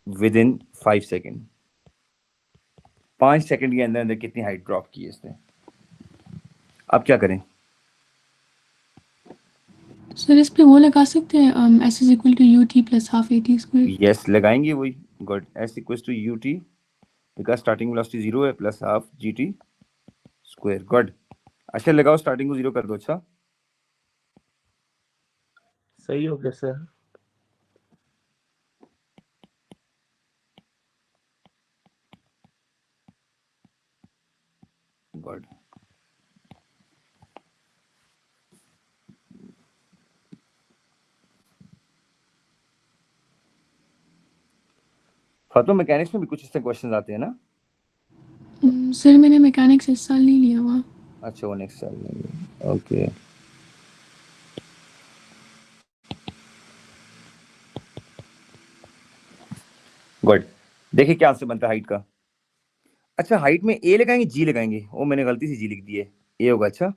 with in 5 second? 5 second के अंदर अंदर कितनी हाइट ड्रॉप की है इसने? अब क्या करें? सर इस पे वो लगा सकते हैं S is equal to U T plus half A T square. Yes लगाएंगे वही, good, S equal to U T because starting velocity 0 है plus half G T square, good. अच्छा लगाओ, स्टार्टिंग को 0 कर दो। अच्छा सही हो गया सर। गुड। फातिमा मैकेनिक्स में भी कुछ इस तरह क्वेश्चन आते हैं ना? सर मैंने मैकेनिक्स इस साल नहीं लिया हुआ। अच्छा वो नेक्स्ट साल लेंगे, ओके। गुड। देखिए क्या आंसर बनता है हाइट का। अच्छा हाइट में ए लगाएंगे जी लगाएंगे, वो मैंने गलती से जी लिख दी है, ए होगा। अच्छा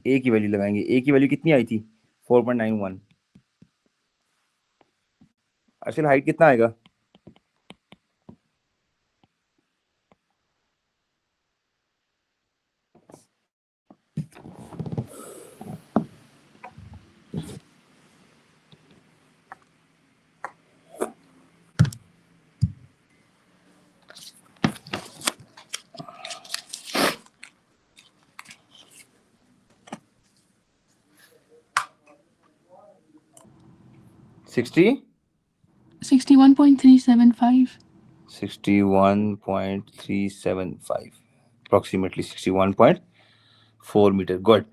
ए की वैल्यू लगाएंगे, ए की वैल्यू कितनी आई थी? 4.91। असल हाइट कितना आएगा? सिक्सटी 61.375. 61.375, approximately 61.4 metre. गुड।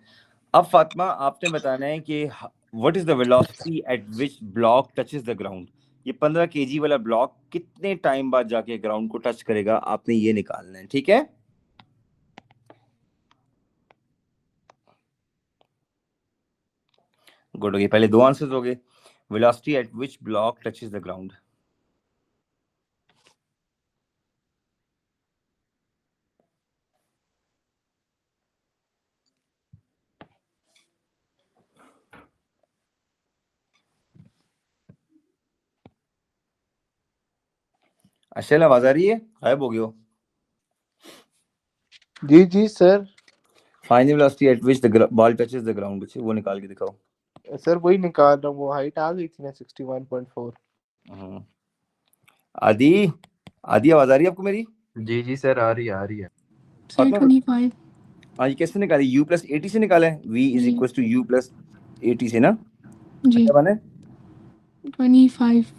अब फातिमा आपने बताना है कि what is the velocity at which block touches the ground. ये 15 kg वाला ब्लॉक कितने टाइम बाद जाके ग्राउंड को टच करेगा, आपने ये निकालना है, ठीक है? गुड हो गई, पहले दो आंसर्स हो गए। Velocity at which block touches the ground. Ashal आवाज आ रही है? गायब हो गए हो। जी जी sir. Find the velocity at which the ball touches the ground, बच्चे वो निकाल के दिखाओ। सर वही निकाल रहा हूँ, वो हाइट आ गई थी ना 61.4। आदि आदि आवाज आ रही है आपको मेरी? जी जी सर, आ रही है। Sir, फातिमा 25. हाँ, ये कैसे निकाली? u प्लस 80 से निकाला है। v is G. Equal to u plus 80 से ना। जी। क्या बने? 25.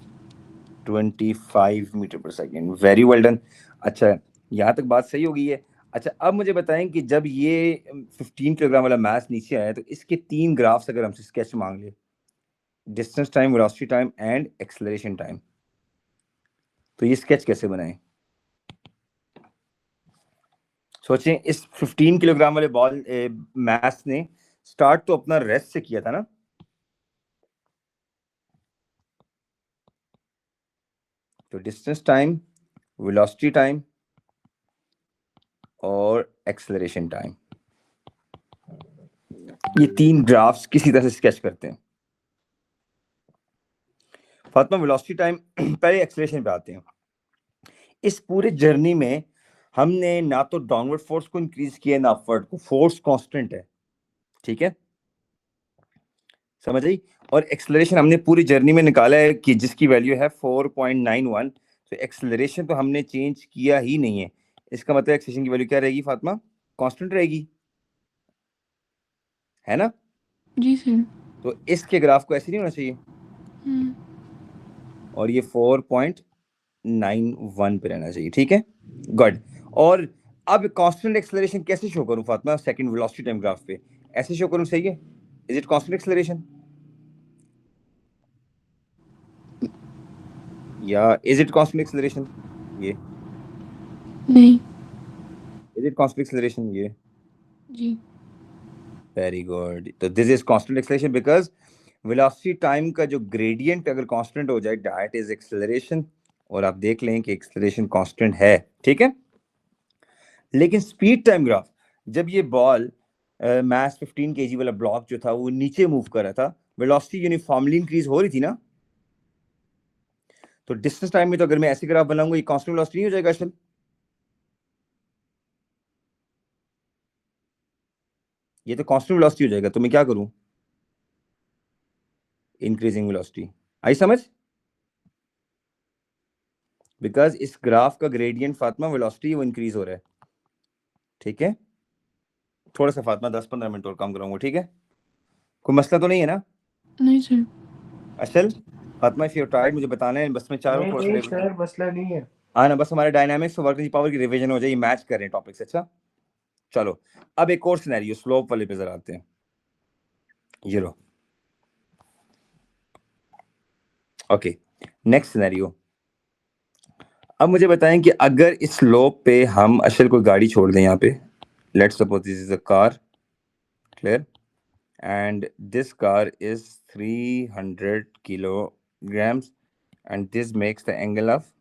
25 metre per second. Very well done. अच्छा, यहाँ तक बात सही हो गई है। अच्छा, अब मुझे बताएं कि जब ये 15 किलोग्राम वाला मास नीचे आया तो इसके 3 ग्राफ्स अगर हमसे स्केच मांग ले, distance time, velocity time and acceleration time, तो ये स्केच कैसे बनाएं? सोचें, इस 15 किलोग्राम वाले बॉल मास ने स्टार्ट तो अपना रेस्ट से किया था ना। तो डिस्टेंस टाइम, वेलोसिटी टाइम और एक्सेलरेशन टाइम, ये 3 ग्राफ्स किसी तरह से स्केच करते हैं। फातिमा वेलोसिटी टाइम पहले एक्सेलरेशन पे आते हैं। इस पूरे जर्नी में हमने ना तो डाउनवर्ड फोर्स को इंक्रीज किया ना अपवर्ड को, फोर्स कांस्टेंट है, ठीक है? समझ आई? और एक्सेलरेशन हमने पूरी जर्नी में निकाला है कि जिसकी वैल्यू है 4.91। तो एक्सेलरेशन तो हमने चेंज किया ही नहीं है। इसका मतलब एक्सेलरेशन की वैल्यू क्या रहेगी फातिमा? कांस्टेंट रहेगी, है ना? जी सर। तो इसके ग्राफ को ऐसे नहीं होना चाहिए, और ये 4.91 पे रहना चाहिए, ठीक है? गुड। और अब कांस्टेंट एक्सेलरेशन कैसे शो करूं Fatima second velocity time graph पे? ऐसे शो करूं, सही है? इज इट कांस्टेंट एक्सेलरेशन या इज इट कांस्टेंट एक्सेलरेशन? ये नहीं। Is it constant acceleration? ये जी। Very good. तो this is constant acceleration because velocity time का जो ग्रेडियंट अगर कांस्टेंट हो जाए, दैट इज एक्सेलरेशन। और आप देख लें कि एक्सेलरेशन कांस्टेंट है, ठीक है? लेकिन स्पीड टाइम ग्राफ, जब ये बॉल मास 15 kg वाला ब्लॉक जो था वो नीचे मूव कर रहा था, वेलोसिटी यूनिफॉर्मली इंक्रीज हो रही थी ना। तो डिस्टेंस टाइम में तो अगर मैं ऐसे ग्राफ बनाऊंगा, ये कांस्टेंट वेलोसिटी नहीं हो जाएगा असल? ये तो कांस्टेंट वेलोसिटी हो जाएगा। तो मैं क्या करूं? Increasing velocity. आई समझ? बिकॉज इस ग्राफ का ग्रेडियंट फातिमा वेलोसिटी वो इंक्रीज हो रहा है, ठीक है? थोड़ा सा फातिमा 10-15 मिनट और काम कराऊंगा, ठीक है? कोई मसला तो नहीं है ना? नहीं सर। असल फातिमा, इफ यू टाइड मुझे बताना है, बस मैं चाह रहा हूँ थोड़ा नहीं सा सर, मसला नहीं है। हाँ ना, बस हमारे डायनामिक्स और वर्किंग पावर की रिवीजन हो जाए, मैच कर रहे हैं टॉपिक्स। अच्छा चलो, अब एक और सिनेरियो स्लोप वाले पे जरा आते हैं। ये लो, ओके, नेक्स्ट सिनेरियो। अब मुझे बताएं कि अगर इस स्लोप पे हम अशल कोई गाड़ी छोड़ दें यहाँ पे, let's suppose this is a car, clear, and this car is 300 kilograms and this makes the angle of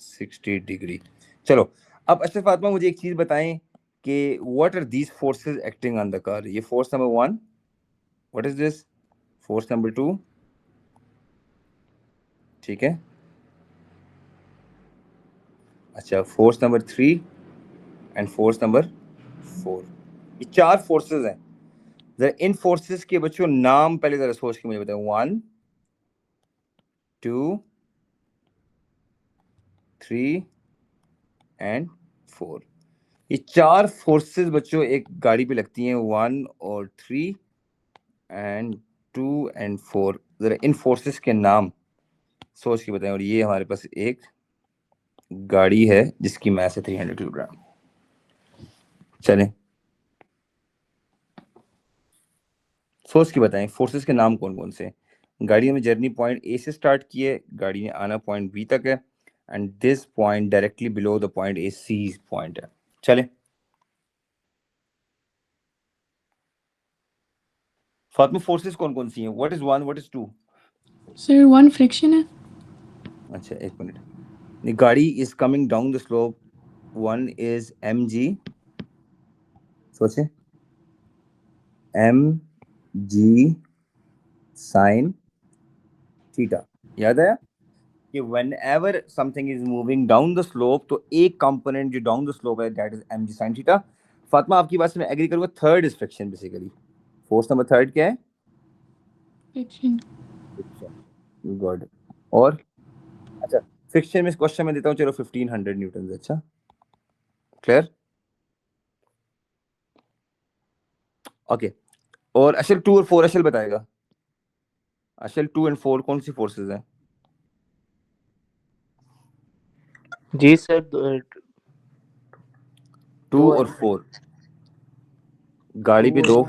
60 degree. चलो, अब अशरफ फातिमा मुझे एक चीज बताएं कि what are these forces acting on the car? ये force number 1, what is this? Force number 2, ठीक है। अच्छा, force number 3 and force number 4। ये 4 फोर्सेस हैं। जरा इन फोर्सेस के बच्चों नाम पहले जरा सोच के मुझे बताओ। 1 2 3 एंड 4। ये 4 फोर्सेस बच्चों एक गाड़ी पे लगती हैं, 1 और 3 एंड 2 एंड 4। जरा इन फोर्सेस के नाम सोच के बताएं। और ये हमारे पास एक गाड़ी है जिसकी मास है 300 किलोग्राम। चलें, सोच के बताएं फोर्सेस के नाम कौन कौन से। गाड़ी में जर्नी पॉइंट ए से स्टार्ट की है, गाड़ी ने आना पॉइंट बी तक है, and this point directly below the point A, C point है। चलें, फातिमा फोर्सेस कौन कौन सी हैं? What is 1, what is 2? Sir 1 friction है। अच्छा, एक मिनट। The गाड़ी is coming down the slope. 1 is mg, सोचे, mg sin theta। याद आया कि whenever something is moving down the slope, तो एक कंपोनेंट जो डाउन द स्लोप है that is mg sin theta। Fatima आपकी बात से मैं एग्री करूंगा। Third is friction basically. Force number third क्या है? फ्रिक्शन। गुड। और अच्छा, फ्रिक्शन में इस क्वेश्चन में देता हूँ, चलो 1500 न्यूटन। अच्छा, क्लियर? ओके। और अशल 2 और 4 अशल बताएगा। अशल 2 एंड 4 कौन सी फोर्सेस हैं? जी सर 2 और 4 गाड़ी पे 2।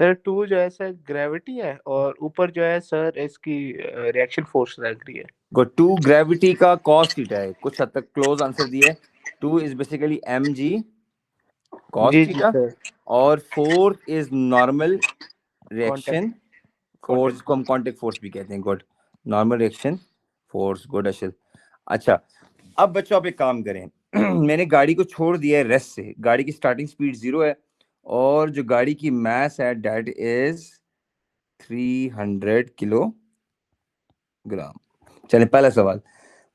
सर 2 जो है सर ग्रेविटी है, और ऊपर जो है सर इसकी रिएक्शन फोर्स लग रही है। गो 2 ग्रेविटी का cos थीटा है। कुछ हद तक क्लोज आंसर दिया है। 2 is basically mg cos G theta, sir. और 4 is normal reaction force, Contact जिसको हम कांटेक्ट फोर्स भी कहते हैं। Good, normal reaction force. Good Ashal. अच्छा, अब बच्चों आप एक काम करें। मैंने गाड़ी को छोड़ दिया है रेस्ट से। गाड़ी की स्टार्टिंग स्पीड 0 है, और जो गाड़ी की मास है डेट इज 300 किलोग्राम। चलिए, पहला सवाल,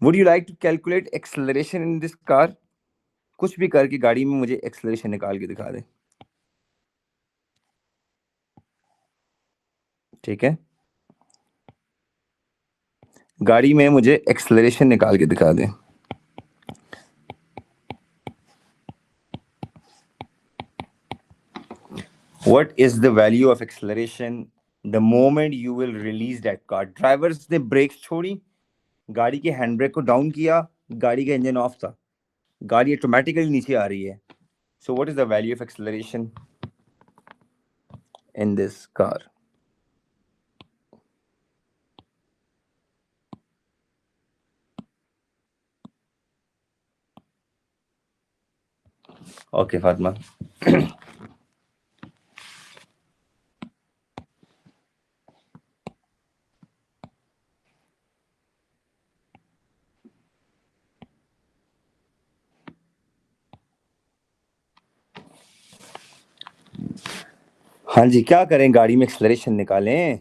would you like to calculate acceleration in this car? कुछ भी करके गाड़ी में मुझे एक्सेलरेशन निकाल के दिखा दे, ठीक है? गाड़ी में मुझे एक्सेलरेशन निकाल के दिखा दे। What is the value of acceleration the moment you will release that car? Drivers ने ब्रेक्स छोड़ी, गाड़ी के हैंड ब्रेक को डाउन किया, गाड़ी का इंजन ऑफ था, गाड़ी ऑटोमेटिकली नीचे आ रही है। So what is the value of acceleration in this car? Okay, Fatma. हाँ जी, क्या करें? गाड़ी में एक्सेलरेशन निकालें।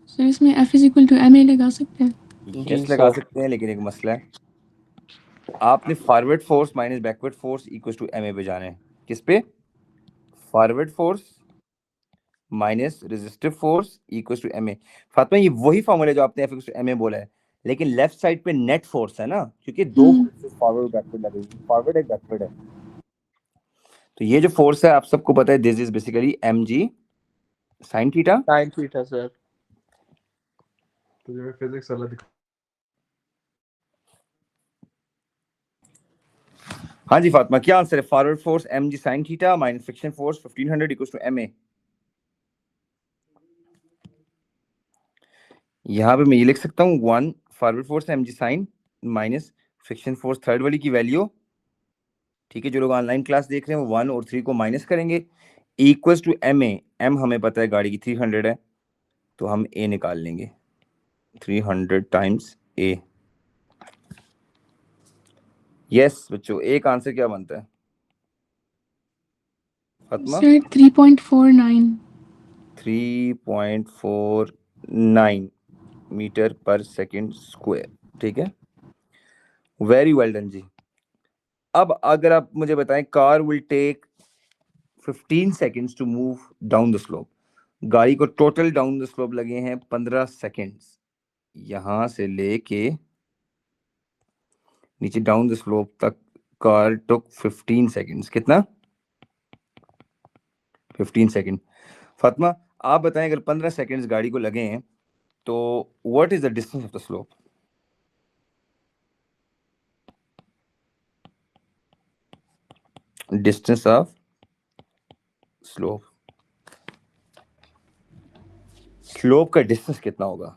सर इसमें F is equal to ma लगा सकते हैं। यस, लगा सकते हैं, लेकिन एक मसला है। आपने forward force minus backward force equal to ma पे जाना है। किस पे? Forward force minus resistive force equal to ma। Fatima, ये वही फॉर्मूला जो आपने F इक्वल टू ma बोला है, लेकिन लेफ्ट साइड पे नेट फोर्स है ना, क्योंकि दो फोर्सेस फॉरवर्ड बैकवर्ड लगे, फॉरवर्ड एक बैकवर्ड है। तो ये जो फोर्स है आप सबको पता है, this is basically mg sin theta. sin theta sir. तुझे मैं फिजिक्स वाला दिखा। हाँ जी फातिमा, क्या आंसर है? Forward force mg sin theta minus friction force 1500 equal to ma। यहाँ पे मैं ये लिख सकता हूँ 1 forward force mg sin minus friction force third वाली की वैल्यू, ठीक है? जो लोग ऑनलाइन क्लास देख रहे हैं वो 1 और 3 को माइनस करेंगे, इक्वल्स टू ma। m हमें पता है गाड़ी की 300 है, तो हम a निकाल लेंगे। 300 टाइम्स a। यस बच्चों, एक आंसर क्या बनता है? Fatima? Sir, 3.49. 3.49 metre per second square, ठीक है, वेरी वेल डन जी। अब अगर आप मुझे बताएं, car will take 15 seconds to move down the slope. गाड़ी को टोटल डाउन द स्लोप लगे हैं 15 सेकेंड्स, यहां से लेके नीचे डाउन द स्लोप तक कार टुक 15 सेकेंड्स। कितना? 15 सेकेंड। फातिमा आप बताएं, अगर 15 सेकेंड्स गाड़ी को लगे हैं तो what is the distance of the slope? Distance of slope, slope का डिस्टेंस कितना होगा?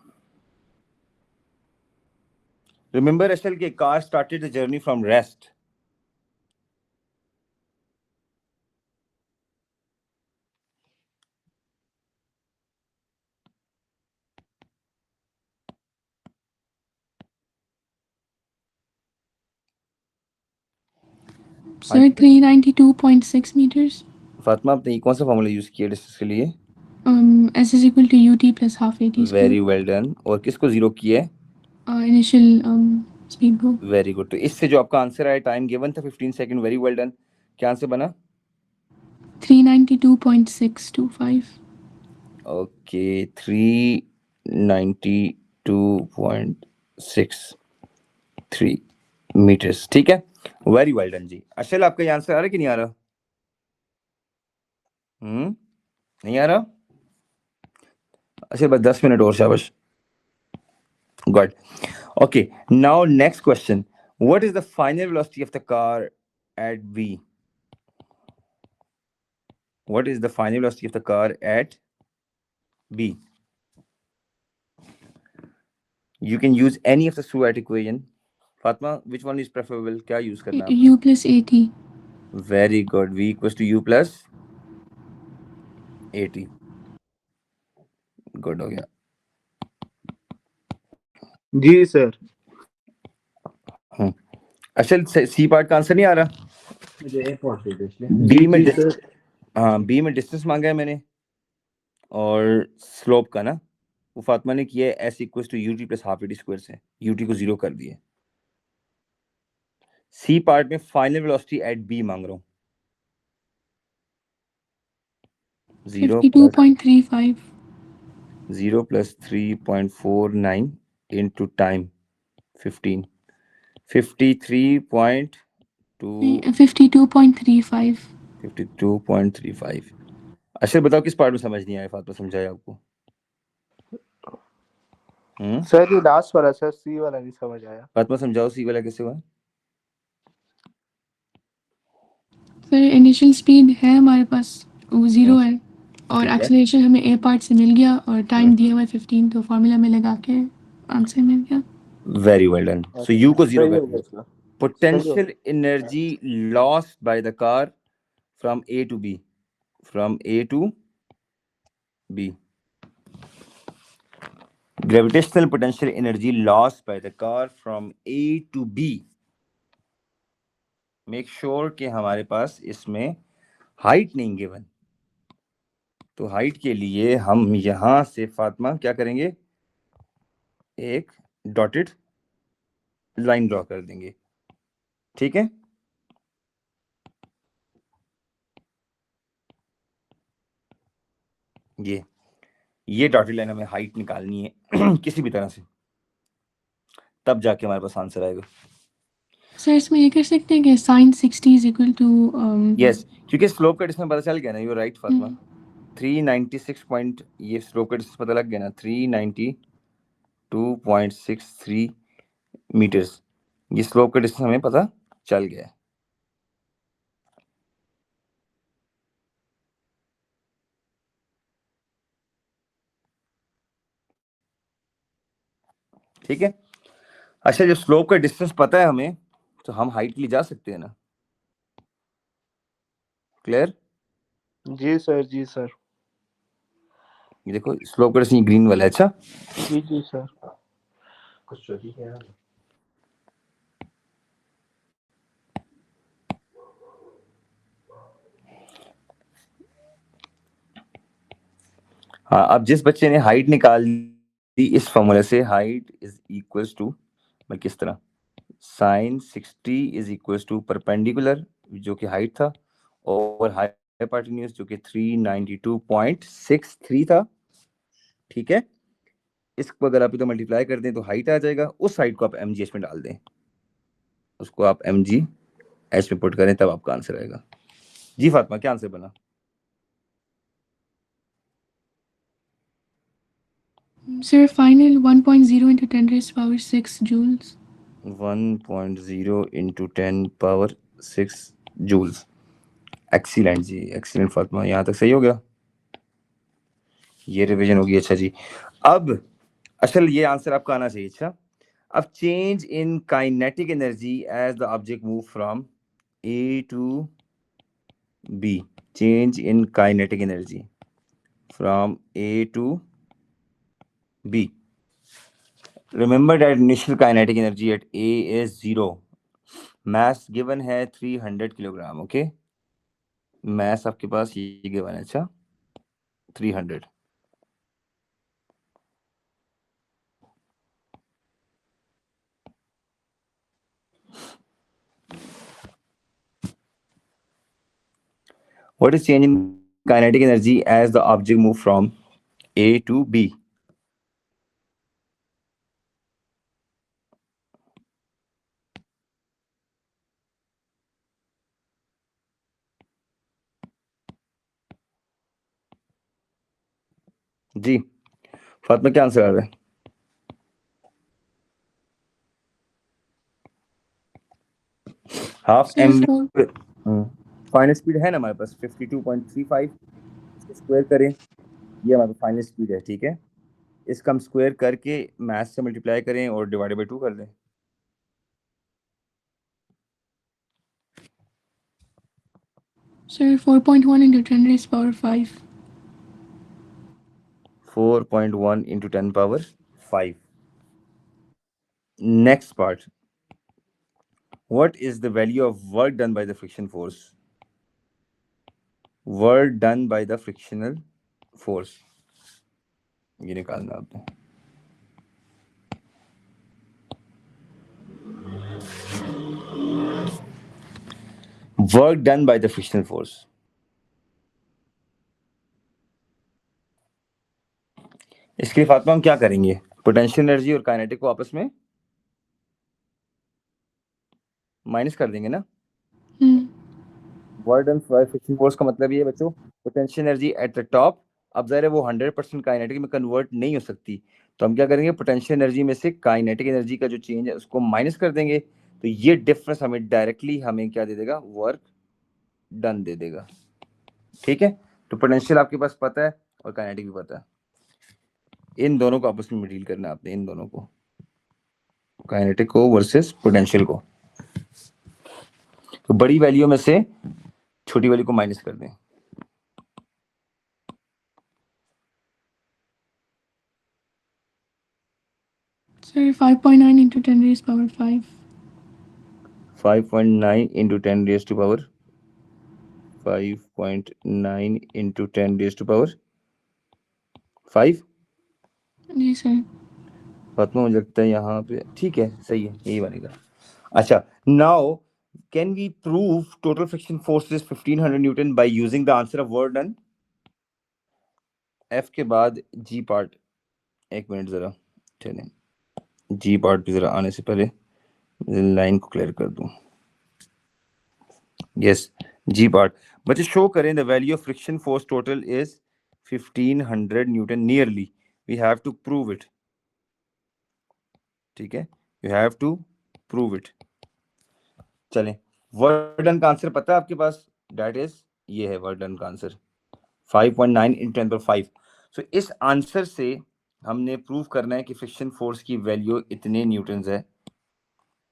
रिमेंबर असल के car started the journey from rest. Sir, 392.6 meters. Fatima आपने कौन सा फॉर्मूला यूज किया डिस्टेंस के लिए? S is equal to ut plus half at square. Very well done. और किसको जीरो किया है? Initial speed को. Very good. तो इससे जो आपका आंसर आया, टाइम गिवन था 15 सेकंड, वेरी वेल डन। क्या आंसर बना? 392.625. ओके, 392.63 मीटर्स, ठीक है, वेरी वेल डन जी। अशल आपका ये आंसर आ रहा है कि नहीं आ रहा? नहीं आ रहा? अच्छा, बस 10 मिनट और, शाबाश, good. Okay, now next question. What is the final velocity of the car at V? What is the final velocity of the car at V? You can use any of the Stewart equation. Fatma, which one is preferable? क्या use करना है U plus at. आपने? Very good. V equals to U plus AT. Good हो गया। जी सर। असल सी पार्ट का आंसर नहीं आ रहा। मुझे एयरपोर्ट से देख ले। बी में जी सर। हाँ, बी में डिस्टेंस मांगा है मैंने और स्लोप का ना, वो फातिमा ने किया है S equal to u t plus half a t square से, यूटी को जीरो कर दिए। सी पार्ट में फाइनल वेलोसिटी एट बी मांग रहा हूँ। 52.35. 0 plus 3.49 into time 15, 53.2 52.35. 52.35। अच्छा बताओ किस पार्ट में समझ नहीं आया? फातिमा समझाया आपको? सर ये लास्ट वाला सर, सी वाला नहीं समझ आया। फातिमा समझाओ सी वाला कैसे हुआ? सर इनिशियल स्पीड है हमारे पास, वो जीरो है, और ठीक है। एक्सेलरेशन हमें ए पार्ट से मिल गया और टाइम दिया हुआ है 15, तो फॉर्मूला में लगा के आंसर मिल गया। Very well done. So u को जीरो सही कर हो दिया। गया sir. Potential energy lost by the car from A to B, from A to B, gravitational potential energy lost by the car from A to B. Make sure कि हमारे पास इसमें हाइट नहीं गिवन, तो हाइट के लिए हम यहां से फातिमा क्या करेंगे, एक डॉटेड लाइन ड्रॉ कर देंगे, ठीक है। ये डॉटेड लाइन हमें हाइट निकालनी है किसी भी तरह से, तब जाके हमारे पास आंसर आएगा। सर इसमें ये कर सकते हैं कि sine 60 is equal to yes, क्योंकि स्लोप का डिस्टेंस पता चल गया ना, यू राइट फातिमा। 396 पॉइंट, ये स्लोप का डिस्टेंस पता लग गया ना, 392.63 मीटर्स, ये स्लोप का डिस्टेंस हमें पता चल गया है। ठीक है। अच्छा, जब स्लोप का डिस्टेंस पता है हमें, तो हम हाइट के लिए जा सकते हैं ना। क्लियर? जी सर, जी सर। ये देखो स्लोप का डिस्टेंस ग्रीन वाला है। अच्छा, जी जी सर। कुछ तो ठीक है। हाँ, अब जिस बच्चे ने हाइट निकाल दी इस फॉर्मूले से, हाइट इज इक्वल्स टू, मैं किस तरह, sine 60 is equals to perpendicular जो कि हाइट था, और हाइपोटेन्यूज जो कि 392.63 था, ठीक है। इसको अगर आप इधर मल्टीप्लाई कर दें तो हाइट आ जाएगा, उस साइड को आप mgh में डाल दें, उसको आप mgh में पुट करें, तब आपका आंसर आएगा। जी फातिमा, क्या आंसर बना? Sir, final 1.0 into 10 raised to power 6 joules. 1.0 into 10 power 6 joules. Excellent जी, एक्सीलेंट फातिमा, यहाँ तक सही हो गया, ये रिवीजन होगी। अच्छा जी, अब असल ये आंसर आपका आना चाहिए। अच्छा, अब change in kinetic energy as the object move from A to B, change in kinetic energy from A to B. Remember that initial kinetic energy at A is 0. Mass given है 300 किलोग्राम, ओके। mass आपके पास ये given है, अच्छा 300। What is change in kinetic energy as the object move from A to B? जी फातिमा, क्या आंसर आ रहा है? Half Sir, M four- final speed है ना हमारे पास 52.35, इसको स्क्वायर करें, ये हमारा फाइनल स्पीड है, ठीक है। इसका हम स्क्वायर करके मैथ से मल्टीप्लाई करें और डिवाइडेड बाई 2 कर दें। Sir, 4.1 into 10 raised to power 5. 4.1 into 10 power 5. Next part. What is the value of work done by the friction force? Work done by the frictional force. ये निकालना आपने। Work done by the frictional force. इसके लिए फातिमा हम क्या करेंगे? पोटेंशियल एनर्जी और काइनेटिक को आपस में माइनस कर देंगे ना। Work done by friction force का मतलब ये है बच्चों, potential energy at the top, अब ज़ाहिर है वो 100% काइनेटिक में कन्वर्ट नहीं हो सकती, तो हम क्या करेंगे, पोटेंशियल एनर्जी में से काइनेटिक एनर्जी का जो चेंज है उसको माइनस कर देंगे, तो ये डिफरेंस हमें डायरेक्टली हमें क्या दे देगा, वर्क डन दे देगा, ठीक है। तो पोटेंशियल आपके पास पता है और काइनेटिक भी पता है, इन दोनों को आपस में डील करना है आपने, इन दोनों को, काइनेटिक को वर्सेस पोटेंशियल को। तो बड़ी वैल्यू में से छोटी वैल्यू को माइनस कर दें। Sir, 5.9 into 10 raised to power 5. 5.9 into 10 raised to power 5.9 into 10 raised to power 5। जी सर। फातिमा, मुझे लगता है यहाँ पे ठीक है, सही है, यही बनेगा। अच्छा, now can we prove total friction force is 1500 newton by using the answer of work done. F के बाद जी पार्ट, एक मिनट जरा चलें, जी पार्ट पे जरा आने से पहले लाइन को क्लियर कर दूं। यस, जी पार्ट बच्चे शो करें, the value of friction force total is 1500 newton nearly, we have to prove it, ठीक है, you have to prove it. चलें, वर्क डन का आंसर पता है आपके पास, दैट इज ये है वर्क डन का आंसर 5.9 × 10⁵। सो इस आंसर से हमने प्रूव करना है कि फ्रिक्शन फोर्स की वैल्यू इतने न्यूटन्स है,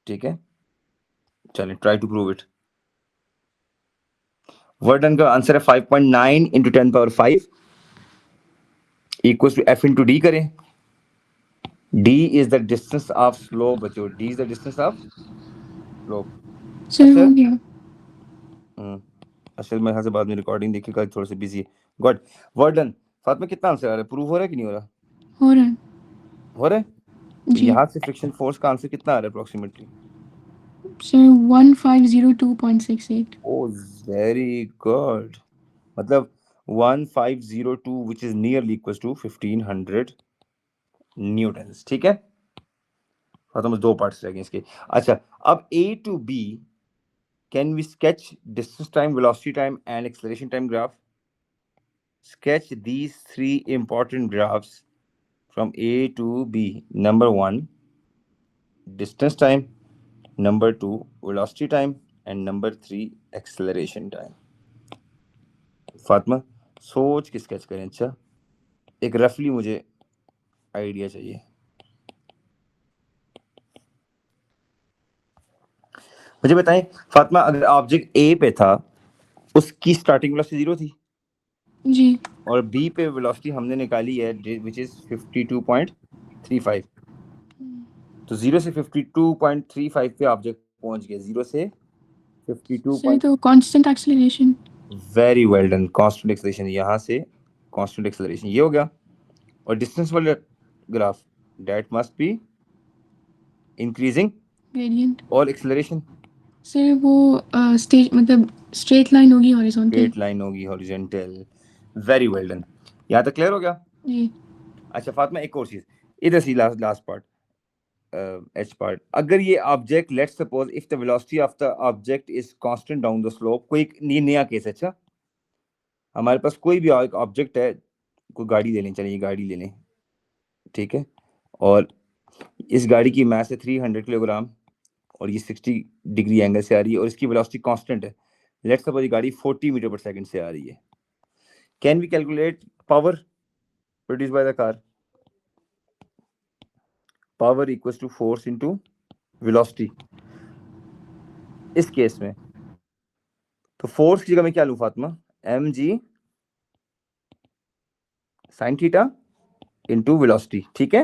ठीक है। चलें, try to prove it. Work done का आंसर है 5.9 × 10⁵ equals to F into D करें। D is the distance of slope बच्चों, D is the distance of slope। Sir हो गया। असल में यहाँ से बाद में रिकॉर्डिंग देखिएगा, थोड़ा सा बिजी है। गॉड, वर्क डन फातिमा कितना आंसर आ रहा है, प्रूव हो रहा है कि नहीं हो रहा? हो रहा है हो रहा है। तो जी यहाँ से फ्रिक्शन फोर्स का आंसर कितना आ रहा है अप्रोक्सीमेटली? सर 1502.68 ओ वेरी गुड, मतलब 1502 which is nearly equals to 1500 Newton's. ठीक है, फातिमा दो पार्ट्स रह गए इसके। अच्छा, अब A to B can we sketch distance time, velocity time and acceleration time graph? Sketch these three important graphs from A to B. Number 1 distance time, number 2 velocity time and number 3 acceleration time. Fatima सोच के स्केच करें। अच्छा, एक रफली मुझे आइडिया चाहिए। मुझे बताएं फातिमा, अगर ऑब्जेक्ट ए पे था उसकी स्टार्टिंग वेलोसिटी 0 थी जी और बी पे वेलोसिटी हमने निकाली है विच इज 52.35, तो 0 से 52.35 पे ऑब्जेक्ट पहुंच गया, 0 से 52. सर तो constant acceleration very well done, constant acceleration, यहाँ से कांस्टेंट एक्सेलरेशन ये हो गया। और डिस्टेंस वाले graph that must be increasing gradient और एक्सेलरेशन सर वो स्टेज मतलब स्ट्रेट लाइन होगी हॉरिजॉन्टल स्ट्रेट लाइन होगी हॉरिजॉन्टल। वेरी वेल डन, यहाँ तक क्लियर हो गया? जी अच्छा फातिमा एक और चीज, इधर सी लास्ट पार्ट, एच पार्ट। अगर ये object, let's suppose if the velocity of the object is constant down the slope, कोई एक नया केस है। अच्छा, हमारे पास कोई भी ऑब्जेक्ट है, कोई गाड़ी ले लें, चलिए गाड़ी ले लें, ठीक है, और इस गाड़ी की मास है 300 किलोग्राम और ये 60 डिग्री एंगल से आ रही है और इसकी वेलोसिटी कांस्टेंट है। लेट्स सपोज ये गाड़ी 40 मीटर पर सेकंड से आ रही है। Can we calculate power produce by the car? Power equals to force into velocity. इस केस में तो फोर्स की जगह मैं क्या लूं Fatima? mg sin theta into velocity. ठीक है,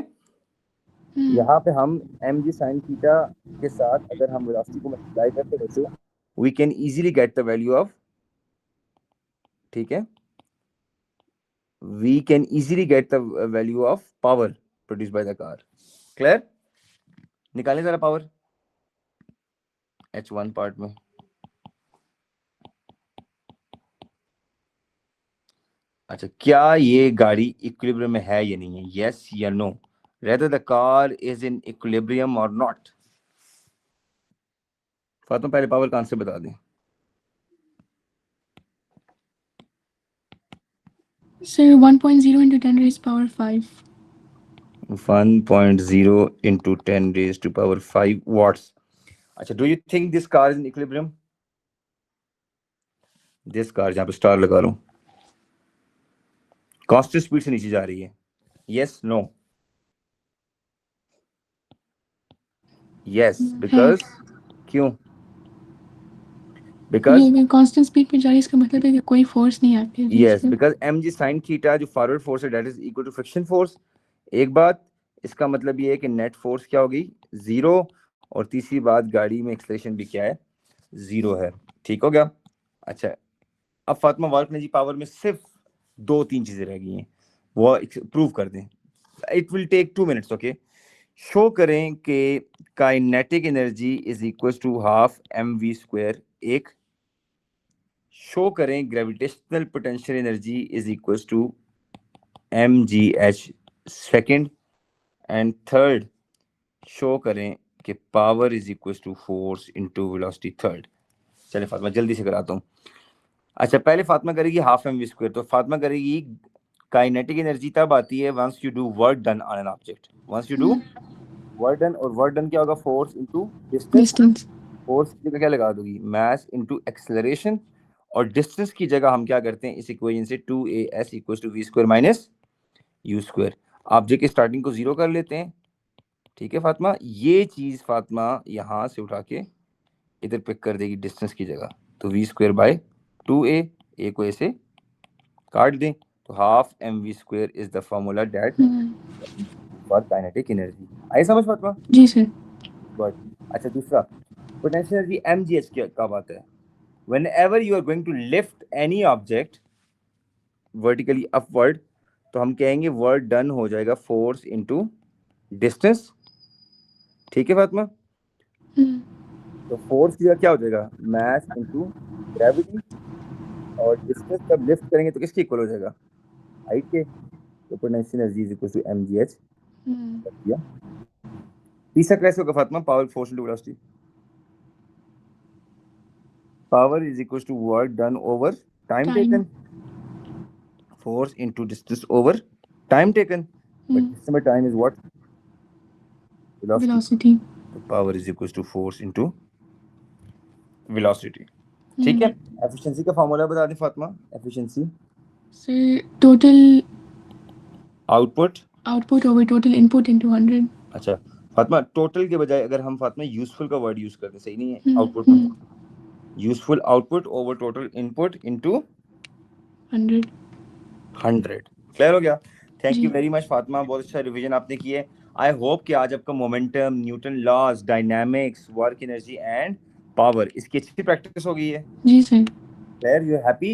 यहाँ पे हम mg sin थीटा के साथ अगर हम वेलोसिटी को मल्टीप्लाई करते हैं तो we can easily get the value of, ठीक है, we can easily get the value of power produce by the car. Clear? निकालें जरा पावर h1 पार्ट में। अच्छा, क्या ये गाड़ी इक्विलिब्रियम में है या नहीं है? यस या no? Whether the car is in equilibrium or not? Fatima पहले पावर का आंसर बता दें। Sir 1.0 into 10 raised power 5 1.0 into 10 raised to power 5 watts. अच्छा, do you think this car is in equilibrium? This car, जहाँ पे स्टार लगा रहा हूँ, कांस्टेंट स्पीड से नीचे जा रही है। Yes no? यस, बिकॉज क्यों? बिकॉज ये कांस्टेंट स्पीड पे जा रही है, इसका मतलब है कि कोई फोर्स नहीं एक्टिव है यस, इस पे। बिकॉज mg sin थीटा जो फॉरवर्ड फोर्स है that is equal to friction force. एक बात, इसका मतलब ये है कि नेट फोर्स क्या होगी? 0, और तीसरी बात गाड़ी में एक्सेलरेशन भी क्या है? 0 है। ठीक हो गया? अच्छा, अब फातिमा वर्क एनर्जी पावर में सिर्फ 2-3 चीजें रह गई हैं, वो प्रूव कर दें। It will take 2 minutes. Okay, show करें कि kinetic energy is equal to half mv²। एक, शो करें gravitational potential energy is equal to mgh second, and third show करें कि power is equal to force into velocity third. चलिए फातिमा जल्दी से कराता हूँ। अच्छा, पहले फातिमा करेगी हाफ mv², तो फातिमा करेगी काइनेटिक एनर्जी तब आती है once you do work done on an object. Once you do work done, और वर्क डन क्या होगा? Force into distance. Distance force की जगह क्या लगा दोगी? मास इनटू एक्सेलरेशन, और डिस्टेंस की जगह हम क्या करते हैं इस इक्वेशन से? 2as equals to v² minus u²। Object की स्टार्टिंग को 0 कर लेते हैं। ठीक है फातिमा, ये चीज फातिमा यहाँ से उठा के इधर पिक कर देगी डिस्टेंस की जगह, तो v² बाय 2a, a को ऐसे काट दें, तो half mv² is the formula that for kinetic energy. आई समझ फातिमा? जी सर गुड। अच्छा, दूसरा पोटेंशियल एनर्जी mgh क्या कब आता है? whenever you are going to lift any object vertically upward तो हम कहेंगे वर्क डन हो जाएगा फोर्स इनटू डिस्टेंस। ठीक है फातिमा, तो फोर्स क्या हो जाएगा, मास इनटू ग्रेविटी, और डिस्टेंस जब लिफ्ट करेंगे तो किसके इक्वल हो जाएगा, हाइट के। तो potential energy is equal to mgh किया। तीसरा कैसे होगा Fatima, power force into velocity, power is equal to work done over time taken, force into distance over time taken, but this time time is what, velocity. so power is equals to force into velocity. ठीक है, efficiency का फार्मूला बता दें Fatima, efficiency Sir, total output over total input into 100. अच्छा फातिमा, टोटल के बजाय अगर हम फातिमा यूजफुल का वर्ड यूज करते, सही नहीं है, आउटपुट में useful output over total input into 100. Clear हो गया। थैंक यू जी। वेरी मच फातिमा, बहुत अच्छा रिवीजन आपने किए। आई होप कि आज आपका momentum, Newton laws, dynamics, work energy and power, इसकी अच्छी प्रैक्टिस हो गई है। जी सर। Clear, you happy?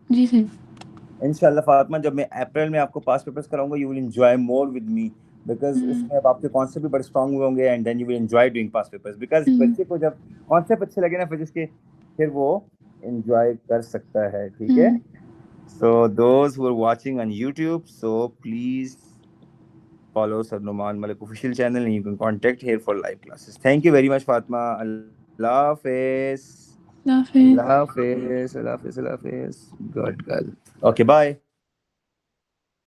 जी सर। इंशाल्लाह फातिमा, जब मैं अप्रैल में आपको पास पेपर्स कराऊंगा, you will enjoy more with me, because उसमें अब आपके कॉन्सेप्ट भी बड़े स्ट्रांग हुए होंगे, and then you will enjoy doing past papers, because बच्चे को जब कॉन्सेप्ट अच्छे लगे ना फिजिक्स के, फिर वो एंजॉय कर सकता है। ठीक है, so those who are watching on YouTube, so please follow Sir Numan Malik official channel, and you can contact here for live classes. Thank you very much Fatma. Allah Hafiz. Allah Hafiz. Allah Hafiz. Allah Hafiz. Good girl. Okay, bye.